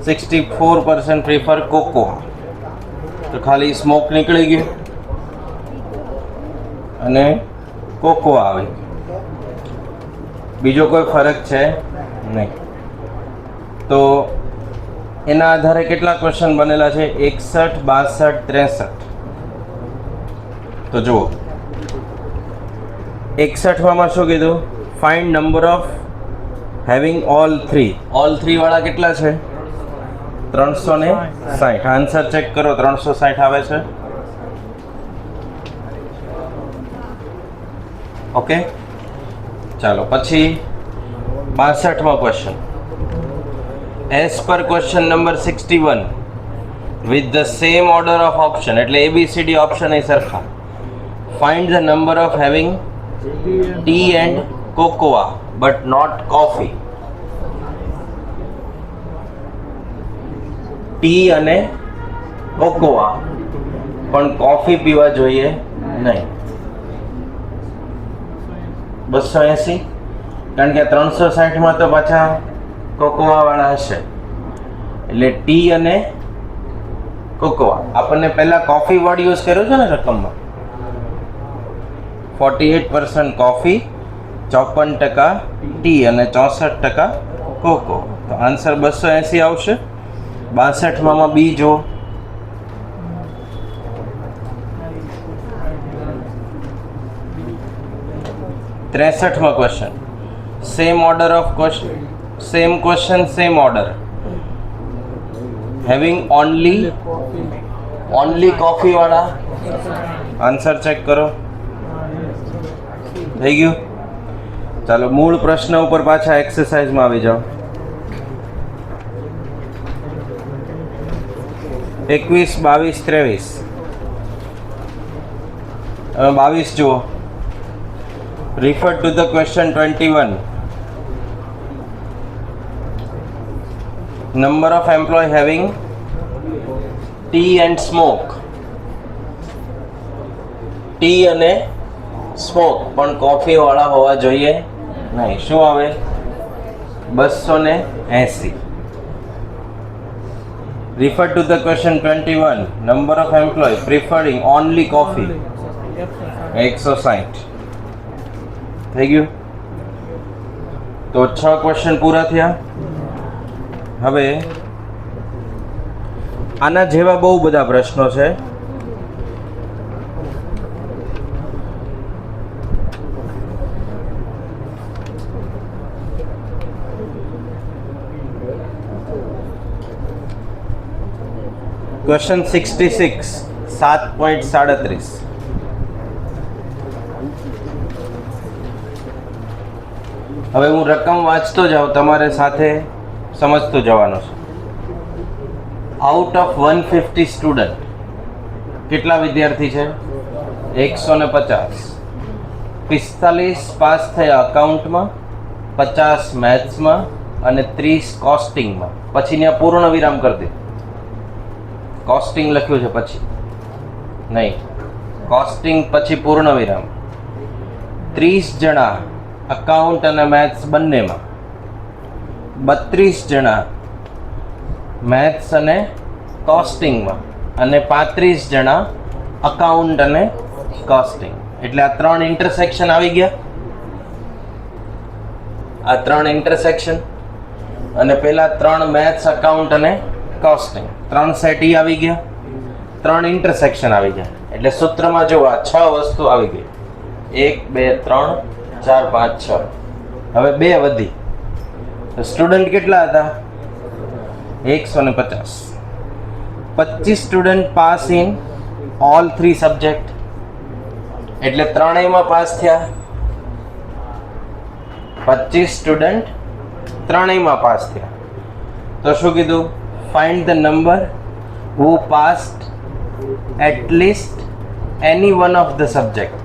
64% prefer cocoa. તો ખાલી સ્મોક નીકળી ગયું અને કોકોઆ આવી. બીજો કોઈ ફરક છે નહીં. તો એના આધારે કેટલા ક્વેશ્ચન બનેલા છે? 61, 62, 63. તો જુઓ 61માં શું કીધું? Find number of having all 3. All 3 વાળા કેટલા છે? 360. આન્સર ચેક કરો. 360 આવે છે. ઓકે, ચાલો પછી 62મો question. As per question number 61, with the same order of option, એટલે ABCD option એ સરખા. Find the number of having tea and cocoa but not coffee. T અને કોકોઆ પણ કોફી પીવા જોઈએ નહીં. 280, કારણ કે 360માં તો પાછા કોકોઆ વાળા હશે, એટલે ટી અને કોકોઆ. આપણને પહેલા કોફી વર્ડ યુઝ કર્યો છે ને રકમમાં. 48% કોફી, 54% ટી અને 64% કોકો. તો આન્સર 280 આવશે. 62માં બી જો. ત્રેસઠમો question. Same order of question, same question, same order. Having only coffee વાળા. આન્સર ચેક કરો. થઈ ગયું. ચાલો મૂળ પ્રશ્ન ઉપર પાછા એક્સરસાઇઝમાં આવી જાઓ. 21, 22, 23. હવે 22 જુઓ. Refer to the question 21. Number of employee having tea and smoke. T અને સ્મોક પણ કોફી વાળા હોવા જોઈએ નહીં. શું આવે? 280. Refer to the question 21. Number of employee preferring only coffee. 160. થઈ ગયું. તો 6 ક્વેશ્ચન પૂરા થયા. હવે આના જેવા બહુ બધા પ્રશ્નો છે. ક્વેશ્ચન 66 7.37. હવે હું રકમ વાંચતો જાઉં, તમારે સાથે સમજતો જવાનો છે. આઉટ ઓફ 150 સ્ટુડન્ટ કેટલા વિદ્યાર્થી છે? 150. 45 પાસ થયા અકાઉન્ટમાં, 50 મેથ્સમાં અને 30 કોસ્ટિંગમાં. પછી ત્યાં પૂર્ણ વિરામ કરી દે. કોસ્ટિંગ લખ્યું છે પછી નહીં, કોસ્ટિંગ પછી પૂર્ણ વિરામ. 30 જણા અકાઉન્ટ અને મેથ્સ બંનેમાં, 32 જણા મેથ્સ અને કોસ્ટિંગમાં અને 35 જણા અકાઉન્ટ અને કોસ્ટિંગ. એટલે આ 3 ઇન્ટરસેક્શન આવી ગયા. આ 3 ઇન્ટરસેક્શન અને પેલા 3 મેથ્સ અકાઉન્ટ અને કોસ્ટિંગ, 3 સેટ ઈ આવી ગયા, 3 ઇન્ટરસેક્શન આવી ગયા. એટલે સૂત્રમાં જો આ 6 વસ્તુ આવી ગઈ. 1 2 3 4 5 6. હવે 2 વધી. તો સ્ટુડન્ટ કેટલા હતા? 150. 25 student pass in all 3 subject. એટલે ત્રણેયમાં પાસ થયા. 25 સ્ટુડન્ટ ત્રણેયમાં પાસ થયા. તો શું કીધું? Find the number who passed at least any one of the subject.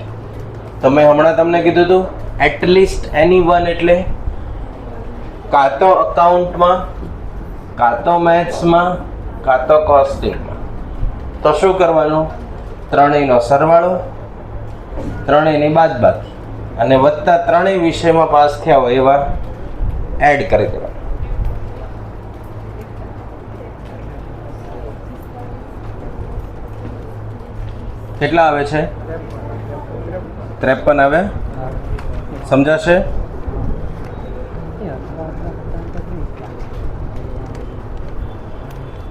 તો મેં હમણાં તમને કીધું હતું એટ લીસ્ટ એની વન એટલે કાં તો અકાઉન્ટમાં, કાં તો મેથ્સમાં, કાં તો કોસ્ટિંગમાં. તો શું કરવાનું? ત્રણેયનો સરવાળો, ત્રણેયની બાદબાકી અને વત્તા ત્રણેય વિષયમાં પાસ થયા હોય એવા એડ કરી દેવાના. કેટલા આવે છે? 53 આવે. સમજાશે?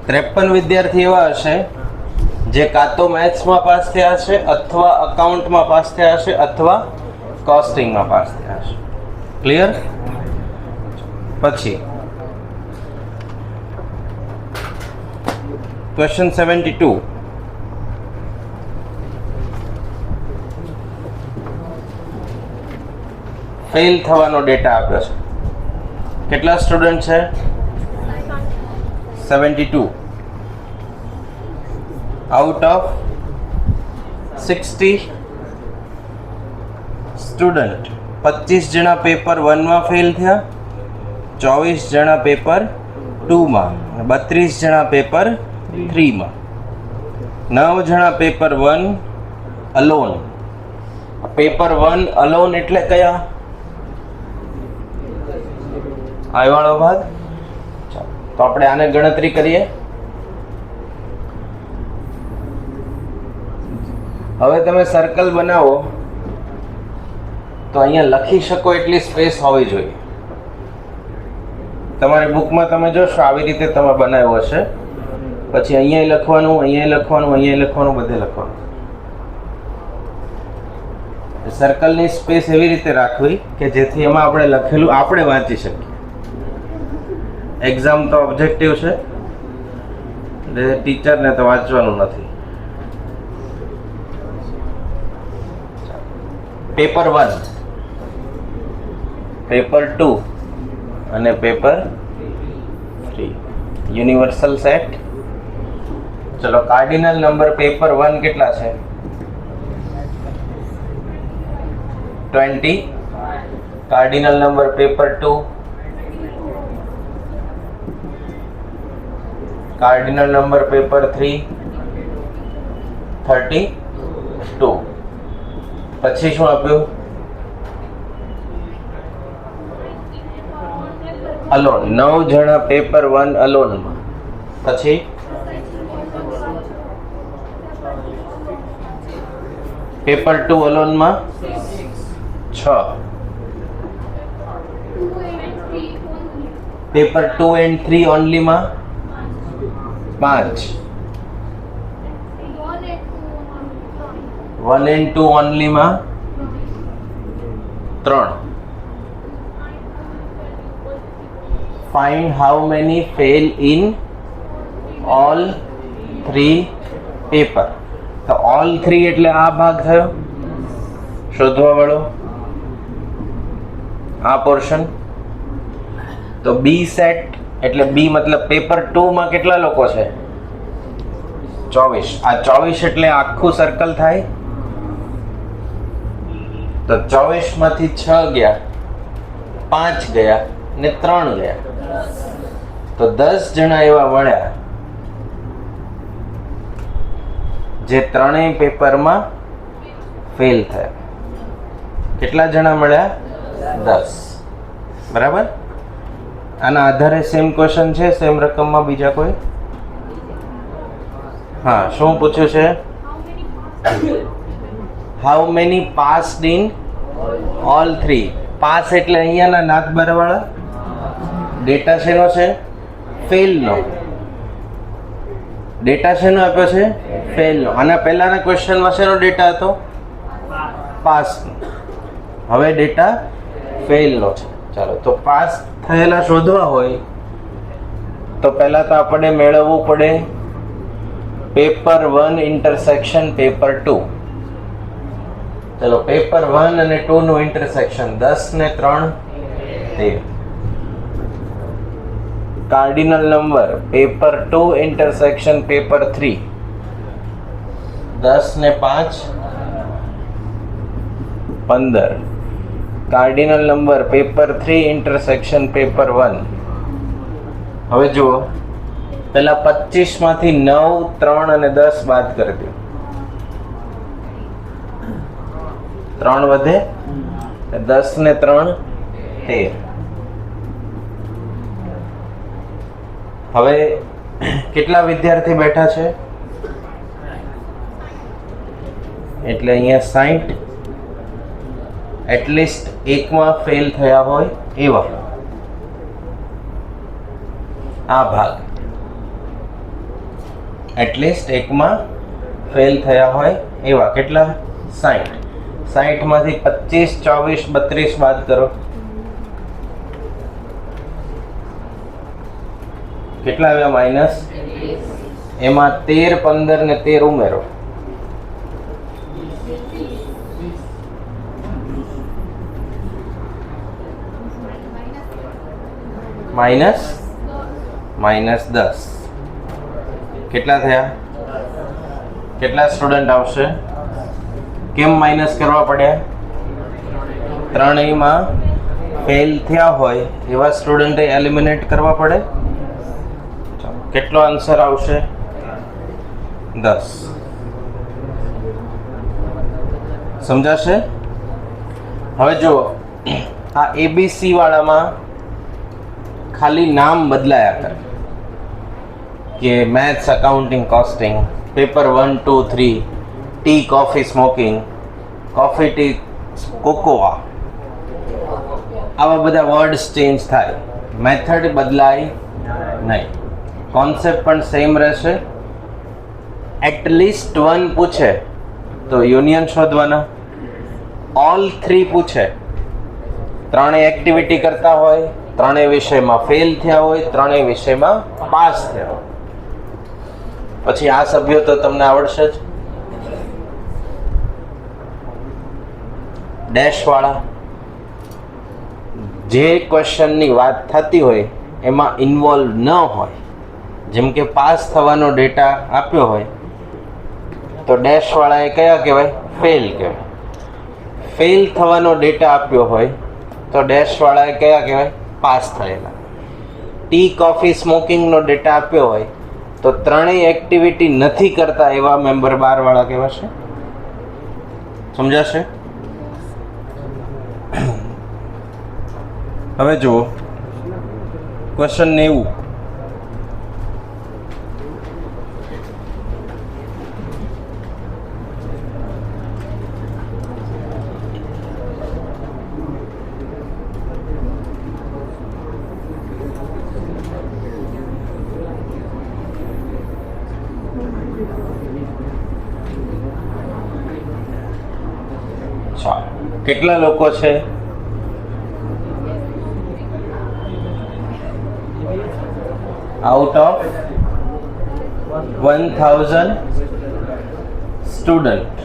ત્રેપન વિદ્યાર્થી એવા હશે જે કાં તો મેથ્સમાં પાસ થયા હશે, અથવા અકાઉન્ટમાં પાસ થયા હશે, અથવા કોસ્ટિંગમાં પાસ થયા હશે. ક્લિયર? પછી ક્વેશ્ચન 72. ફેલ થવાનો ડેટા આપ્યો છે. કેટલા સ્ટુડન્ટ છે? 72. આઉટ ઓફ 60 સ્ટુડન્ટ 25 જણા પેપર 1 માં ફેલ થયા, 24 જણા પેપર 2 માં, 32 જણા પેપર 3 માં, 9 જણા પેપર 1 અલોન. પેપર 1 અલોન એટલે કયા? આ વાળો ભાગ. તો આપણે આને ગણતરી કરીએ. હવે તમે સર્કલ બનાવો તો અહીંયા લખી શકો એટલી સ્પેસ હોવી જોઈએ. તમારી બુકમાં તમે જોશો આવી રીતે તમે બનાવ્યું હશે. પછી અહીંયા લખવાનું, અહીંયા લખવાનું, અહીંયા લખવાનું, બધે લખવાનું. સર્કલની સ્પેસ એવી રીતે રાખવી કે જેથી એમાં આપણે લખેલું આપણે વાંચી શકીએ. એક્ઝામ તો ઓબ્જેક્ટિવ છે એટલે ટીચરને તો વાંચવાનું નથી. પેપર 1, પેપર 2 અને પેપર 3 યુનિવર્સલ સેટ. ચલો કાર્ડિનલ નંબર પેપર 1 કેટલા છે? 20. Cardinal number paper 2, cardinal number paper 3 32. પછી શું આપ્યું? અલોન. 9 જણા પેપર 1 અલોનમાં. પછી પેપર 2 અલોનમાં 6. પેપર 2 and 3 ઓનલી માં 5. 1 and 2 ઓનલી માં 3. Find how many fail in all 3 paper. તો ઓલ 3 એટલે આ ભાગ થયો શોધવા વાળો, આ પોર્શન. તો બી સેટ એટલે બી મતલબ પેપર 2 માં કેટલા લોકો છે? 24. આ 24 એટલે આખું સર્કલ થાય. તો 24 માંથી 6 ગયા, 5 ગયા ને 3 ગયા. તો 10 જણા એવા મળ્યા જે ત્રણેય પેપરમાં ફેલ થયા. કેટલા જણા મળ્યા? 10. બરાબર. આના આધારે સેમ ક્વેશ્ચન છે, સેમ રકમમાં બીજા કોઈ? હા, શું પૂછ્યું છે? How many passed in all 3? Pass એટલે અહીંયાના નાક બરવાળા. ડેટા શેનો છે? ફેલનો. ડેટા શેનો આપ્યો છે? ફેલનો. આના પહેલાના ક્વેશ્ચનમાં શેનો ડેટા હતો? પાસનો. હવે ડેટા ફેલનો છે. ચાલો, તો પાસ થયેલા શોધવા હોય તો પહેલા તો આપણે મેળવવું પડે પેપર 1 ઇન્ટરસેક્શન પેપર 2. ચલો, પેપર 1 અને 2 નું ઇન્ટરસેક્શન 10 ને 3 13. Cardinal number paper 2 intersection paper 3 10 ને 5 15. Cardinal number paper 3 intersection paper 1. હવે જુઓ, પહેલા 25 માંથી 9, 3 અને 10 બાદ કરી દો. 3 વધે, 10 ને 3 13. હવે કેટલા વિદ્યાર્થી બેઠા છે? એટલે અહીંયા 60. એટલીસ્ટ એકમાં ફેલ થયા હોય એવા આ ભાગ. એટલીસ્ટ એકમાં ફેલ થયા હોય એવા કેટલા? 60. 60 માંથી 25, 24, 32 બાદ કરો. કેટલા આવ્યા? માઇનસ. એમાં 13, 15 ને 13 ઉમેરો. માઇનસ 10. કેટલા થયા? કેટલા સ્ટુડન્ટ આવશે? કેમ માઇનસ કરવા પડ્યા? ત્રણેયમાં ફેલ થયા હોય એવા સ્ટુડન્ટે એલિમિનેટ કરવા પડે. કેટલો આન્સર આવશે? 10. સમજાશે? હવે જુઓ, આ એબીસી વાળામાં ખાલી નામ બદલાયા કરે કે maths, accounting, costing, paper 1, 2, 3, tea, coffee, smoking, coffee, tea, cocoa, આવા બધા વર્ડ્સ ચેન્જ થાય. મેથડ બદલાય નહીં. કોન્સેપ્ટ પણ સેમ રહેશે. એટલીસ્ટ 1 પૂછે તો યુનિયન શોધવાના. ઓલ 3 પૂછે, ત્રણેય એક્ટિવિટી કરતા હોય, ત્રણેય વિષયમાં ફેલ થયા હોય, ત્રણેય વિષયમાં પાસ થયા હોય, પછી આ સભ્યો તો તમને આવડશે જ. ડેશ વાળા જે ક્વેશ્ચનની વાત થતી હોય એમાં ઇન્વોલ્વ ન હોય, જેમ કે પાસ થવાનો ડેટા આપ્યો હોય તો ડેશ વાળા એ કયા કહેવાય? ફેલ કહેવાય. ફેલ થવાનો ડેટા આપ્યો હોય તો ડેશ વાળા એ કયા કહેવાય? પાસ થયેલા. ટી, કોફી, સ્મોકિંગનો ડેટા આપ્યો હોય તો ત્રણેય એક્ટિવિટી નથી કરતા એવા મેમ્બર 12 વાળા કહેવાશે. સમજાશે? હવે જુઓ, ક્વેશ્ચન 90. કેટલા લોકો છે? Out of 1000 student.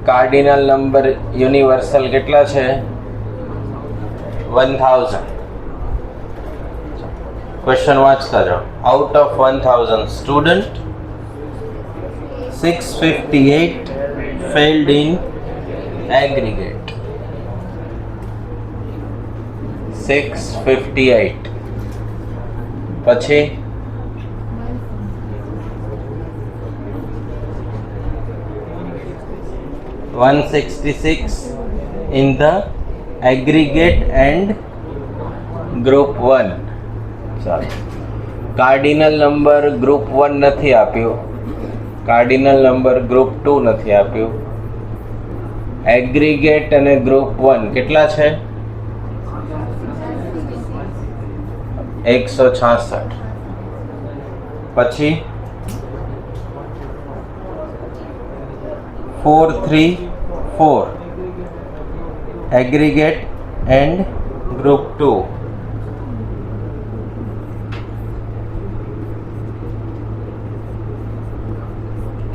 Cardinal number universal કેટલા છે? 1000. ક્વેશ્ચન વાંચતા જાઓ. Out of 1000 student 658 failed in aggregate. 658. પછી 166 in the aggregate and group 1. sorry, cardinal number group 1 નથી આપ્યો, કાર્ડિનલ નંબર ગ્રુપ 2 નથી આપ્યું. એગ્રીગેટ અને ગ્રુપ 1 કેટલા છે? 166. પછી 434 એગ્રીગેટ એન્ડ ગ્રુપ 2.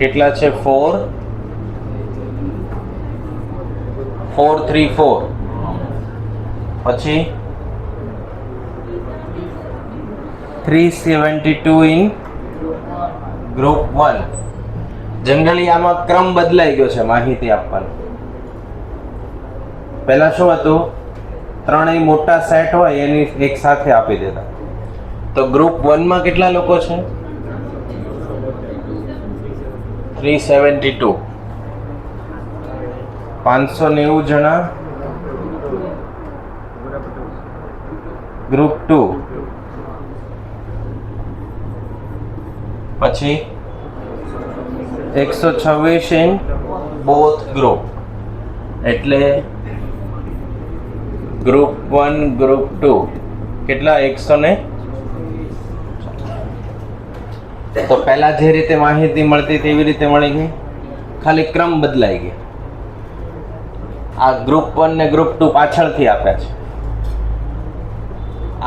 કેટલા છે? 434. પછી 372 ઇન ગ્રુપ 1. જનરલી આમાં ક્રમ બદલાઈ ગયો છે માહિતી આપવાનો. પહેલા શું હતું? ત્રણેય મોટા સેટ હોય એની એક સાથે આપી દેતા. તો ગ્રુપ 1 માં કેટલા લોકો છે? 372. 590 જણા ગ્રુપ 2. પછી 126 ઇન બોથ ગ્રુપ. એટલે ગ્રુપ 1 ગ્રુપ 2 કેટલા? 100 તો પહેલા જે રીતે માહિતી મળતી તેવી રીતે મળી ગઈ, ખાલી ક્રમ બદલાઈ ગયો. આ ગ્રુપ 1 ને ગ્રુપ 2 પાછળથી આપ્યા છે.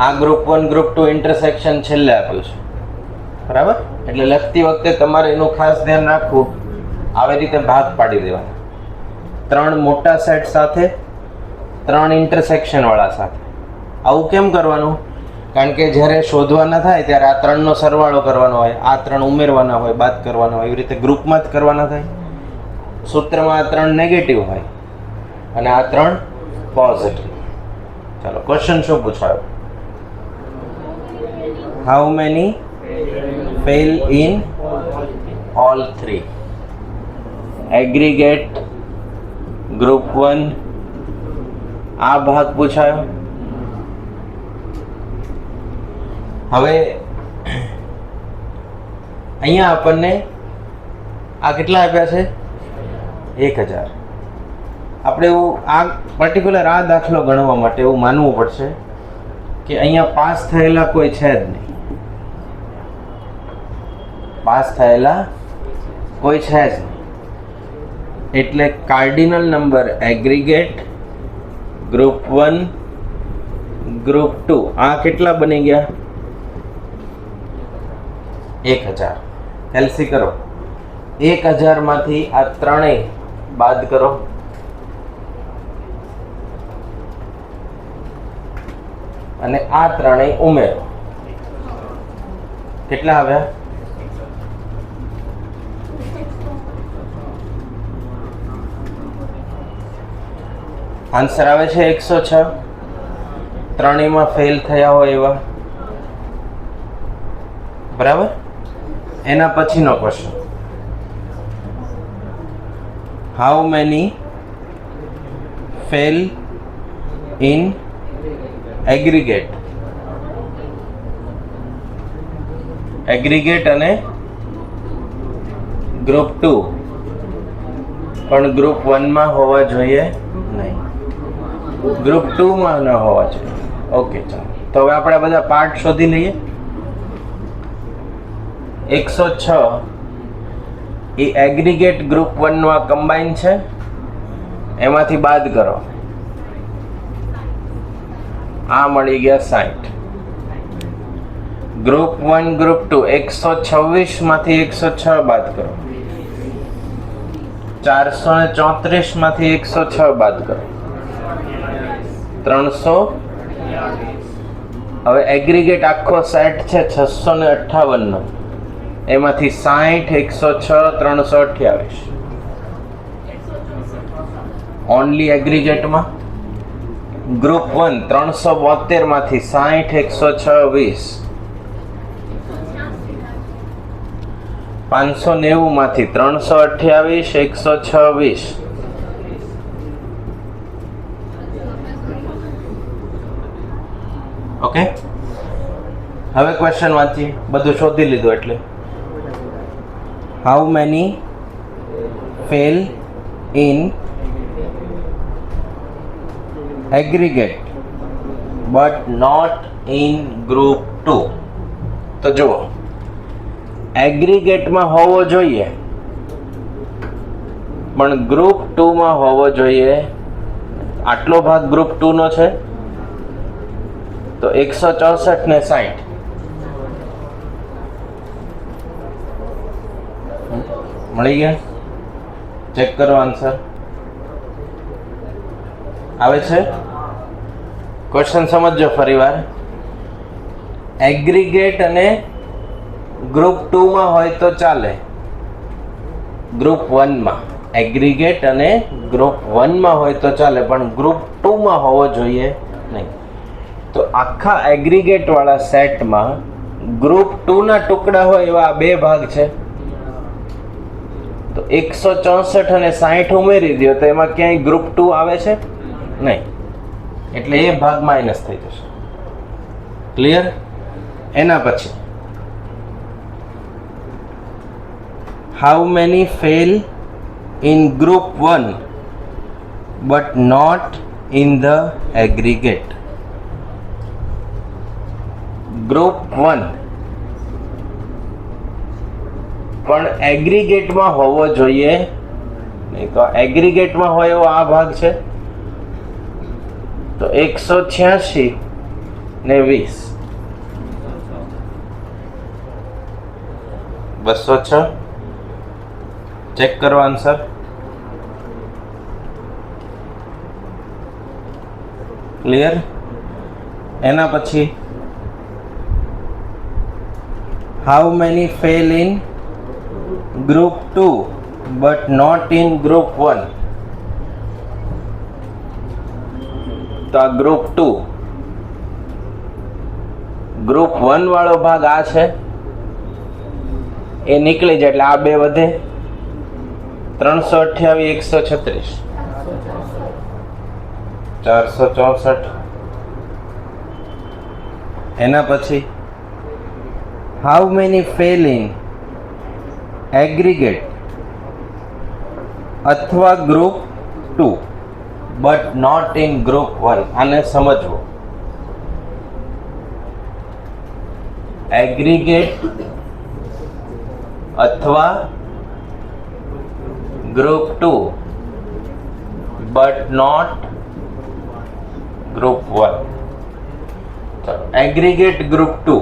આ ગ્રુપ 1 ગ્રુપ 2 ઇન્ટરસેક્શન છેલ્લે આપ્યું છે, બરાબર? એટલે લખતી વખતે તમારે એનું ખાસ ધ્યાન રાખવું. આવી રીતે ભાગ પાડી દેવાના. 3 મોટા સેટ સાથે, 3 ઇન્ટરસેક્શન વાળા સાથે. આવું કેમ કરવાનું? કારણ કે જ્યારે શોધવાના થાય ત્યારે આ 3નો સરવાળો કરવાનો હોય, આ 3 ઉમેરવાના હોય, બાદ કરવાના હોય. એવી રીતે ગ્રુપમાં જ કરવાના થાય. સૂત્રમાં આ 3 નેગેટિવ હોય અને આ 3 પોઝિટિવ. ચાલો, ક્વેશ્ચન શું પૂછાયો? How many fail in all 3? Aggregate group 1 આ ભાગ પૂછાયો. હવે અહીંયા આપણને આ કેટલા આપ્યા છે? 1000. આપણે એવું આ પર્ટિક્યુલર આ દાખલો ગણવા માટે એવું માનવું પડશે કે અહીંયા પાસ થયેલા કોઈ છે જ નહીં. પાસ થયેલા કોઈ છે જ નહીં. એટલે cardinal number aggregate group 1 group 2 આ કેટલા બની ગયા? 1000. એલસી કરો. 1000 માંથી આ ત્રણેય બાદ કરો. અને આ ત્રણેય ઉમેરો. કેટલા આવ્યા? આન્સર આવે છે 106. ત્રણેયમાં ફેલ થયા હોય એવા, બરાબર? એના પછીનો question, how many fail in aggregate? Aggregate અને ગ્રુપ 2 પણ ગ્રુપ 1 માં હોવા જોઈએ નહીં, ગ્રુપ 2 માં ન હોવા જોઈએ. ઓકે, ચાલો. તો હવે આપણે બધા પાર્ટ શોધી લઈએ. 106 એ એગ્રીગેટ ગ્રુપ 1 નું આ કમ્બાઈન છે, એમાંથી બાદ કરો. આ મળી ગયા 60. ગ્રુપ 1 ગ્રુપ 2 126 માંથી 106 બાદ કરો. 434 માંથી 106 બાદ કરો. 300. હવે એગ્રીગેટ આખો સેટ છે 658 નો, એમાંથી 60 106 328. ઓનલી એગ્રીગેટમાં ગ્રુપ 1 372 માંથી 60 106 20. 590 માંથી 328 106 20. ઓકે, હવે ક્વેશ્ચન વાંચીએ. બધું શોધી લીધું એટલે how many fail in aggregate but not in group 2. તો જુઓ, એગ્રીગેટમાં હોવો જોઈએ પણ ગ્રુપ 2 માં હોવો જોઈએ. આટલો ભાગ ગ્રુપ 2 નો છે તો 164 ને 60 મળી ગયા. ચેક કરો આન્સર આવે છે. ક્વેશ્ચન સમજો ફરીવાર. એગ્રીગેટ અને ગ્રુપ 2 માં હોય તો ચાલે, ગ્રુપ 1 માં એગ્રીગેટ અને ગ્રુપ 1 માં હોય તો ચાલે, પણ ગ્રુપ 2 માં હોવો જોઈએ નહીં. તો આખા એગ્રીગેટ વાળા સેટમાં ગ્રુપ 2 ના ટુકડા હોય એવા બે ભાગ છે. તો 164 અને 60 ઉમેરી દો તો એમાં ક્યાંય ગ્રુપ 2 આવે છે નહીં, એટલે એ ભાગ માઇનસ થઈ જશે. ક્લિયર? એના પછી how many fail in group 1 but not in the aggregate. Group 1 પણ એગ્રીગેટમાં હોવો જોઈએ નહીં. તો એગ્રીગેટમાં હોય એવો આ ભાગ છે તો 186 ને 20. 206. ચેક કરો આન્સર. ક્લિયર? એના પછી how many fail in group 2 but not in group 1. તો આ ગ્રુપ 2, ગ્રુપ 1 વાળો ભાગ આ છે એ નીકળી જાય એટલે આ બે વધે. 328 136 464. એના પછી how many fail in aggregate અથવા group 2 but not in group 1. આને સમજવો. એગ્રીગેટ અથવા ગ્રુપ 2 બટ નોટ ગ્રુપ 1. તો એગ્રીગેટ ગ્રુપ 2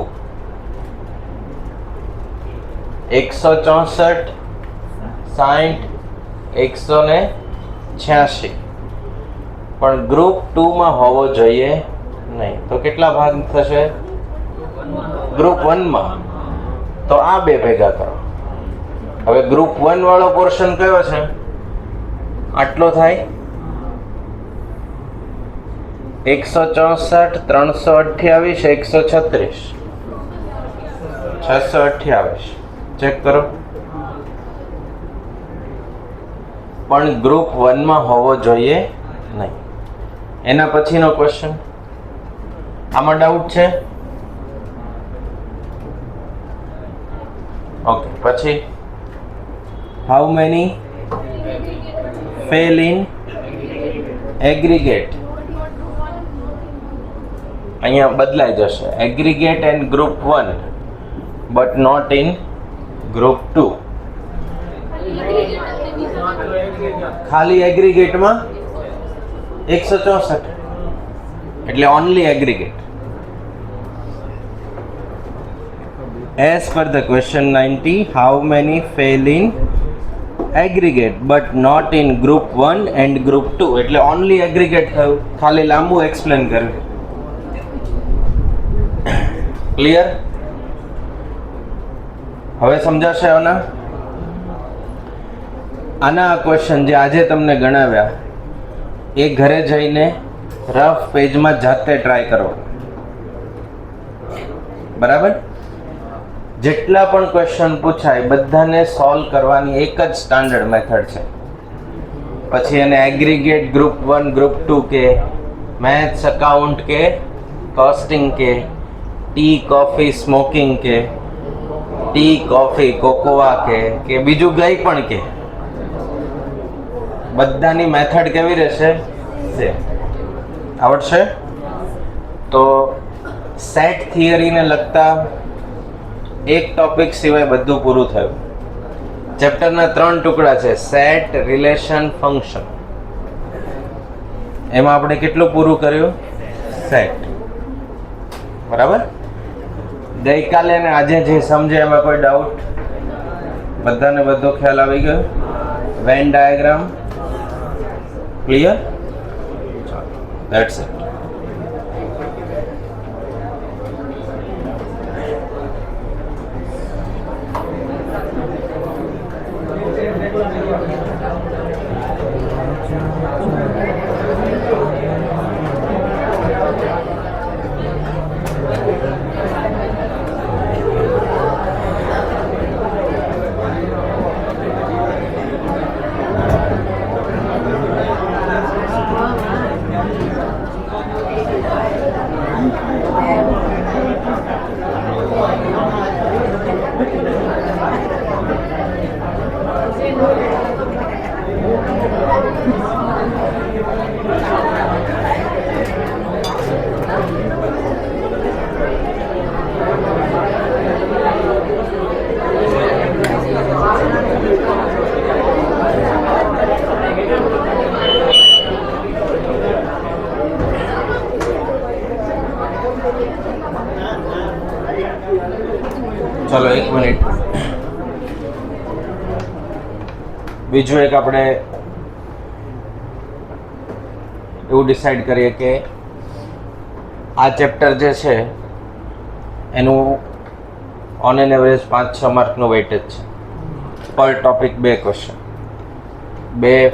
164 60 186, પણ ગ્રુપ 2 માં હોવો જોઈએ નહીં. તો કેટલા ભાગ થશે ગ્રુપ 1 માં? તો આ બે ભેગા કરો. હવે ગ્રુપ 1 વાળો પોર્શન કયો છે? આટલો થાય 164 328 136 628. ચેક કરો. પણ ગ્રુપ 1 માં હોવો જોઈએ નહીં. એના પછીનો ક્વેશ્ચન, આમાં ડાઉટ છે? ઓકે. પછી how many fail in aggregate. અહીંયા બદલાઈ જશે. Aggregate and group 1 but not in group 2. ખાલી એગ્રીગેટમાં 164 એટલે only aggregate. As per the question 90, how many fail in aggregate but not in group 1 and group 2? એટલે only aggregate થયું, ખાલી લાંબુ એક્સપ્લેન કર્યું. ક્લિયર? હવે સમજાશે આના ક્વેશ્ચન જે આજે તમને ગણાવ્યા એ ઘરે જઈને રફ પેજમાં જાતે ટ્રાય કરો. બરાબર? જેટલા પણ ક્વેશ્ચન પૂછાય બધાને સોલ્વ કરવાની એક જ સ્ટાન્ડર્ડ મેથડ છે. પછી એને એગ્રીગેટ ગ્રુપ 1 ગ્રુપ 2 કે મેથ્સ અકાઉન્ટ કે કોસ્ટિંગ કે ટી કોફી સ્મોકિંગ કે ટી કોફી કોકોવા કે બીજું કંઈ પણ કે બધાની મેથડ કેવી રહેશે? આવડશે? તો સેટ થિયરીને લગતા એક ટોપિક સિવાય બધું પૂરું થયું. ચેપ્ટરના 3 ટુકડા છે, સેટ, રિલેશન, ફંક્શન. એમાં આપણે કેટલું પૂરું કર્યું? સેટ. બરાબર? ગઈકાલે અને આજે જે સમજે એમાં કોઈ ડાઉટ? બધાને બધો ખ્યાલ આવી ગયો? Venn diagram clear? That's it. ચલો 1 મિનિટ. બીજું એક આપણે એવું ડિસાઈડ કરીએ કે આ ચેપ્ટર જે છે એનું ઓન એન એવરેજ 5-6 માર્કનું વેઇટેજ છે. પર ટોપિક 2 ક્વેશ્ચન, 2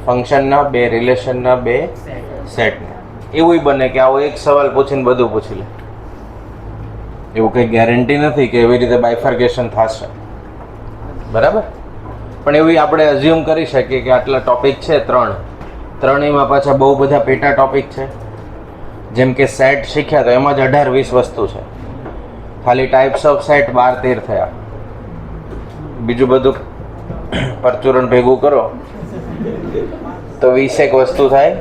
ફંક્શનના, 2 રિલેશનના, 2 સેટના. એવું બને કે આવો એક સવાલ પૂછીને બધું પૂછી લે. એવું કંઈ ગેરંટી નથી કે એવી રીતે બાયફર્કેશન થશે. બરાબર? પણ એવી આપણે અઝ્યુમ કરી શકીએ કે આટલા ટોપિક છે 3, ત્રણેયમાં પાછા બહુ બધા પેટા ટોપિક છે. જેમ કે સેટ શીખ્યા તો એમાં જ 18-20 વસ્તુ છે. ખાલી ટાઈપ્સ ઓફ સેટ 12-13 થયા. બીજું બધું પરચુરણ ભેગું કરો તો 20 વસ્તુ થાય.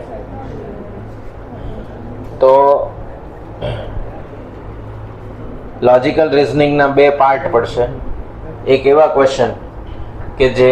તો લોજિકલ રિઝનિંગના 2 પાર્ટ પડશે. એક એવા ક્વેશ્ચન કે જે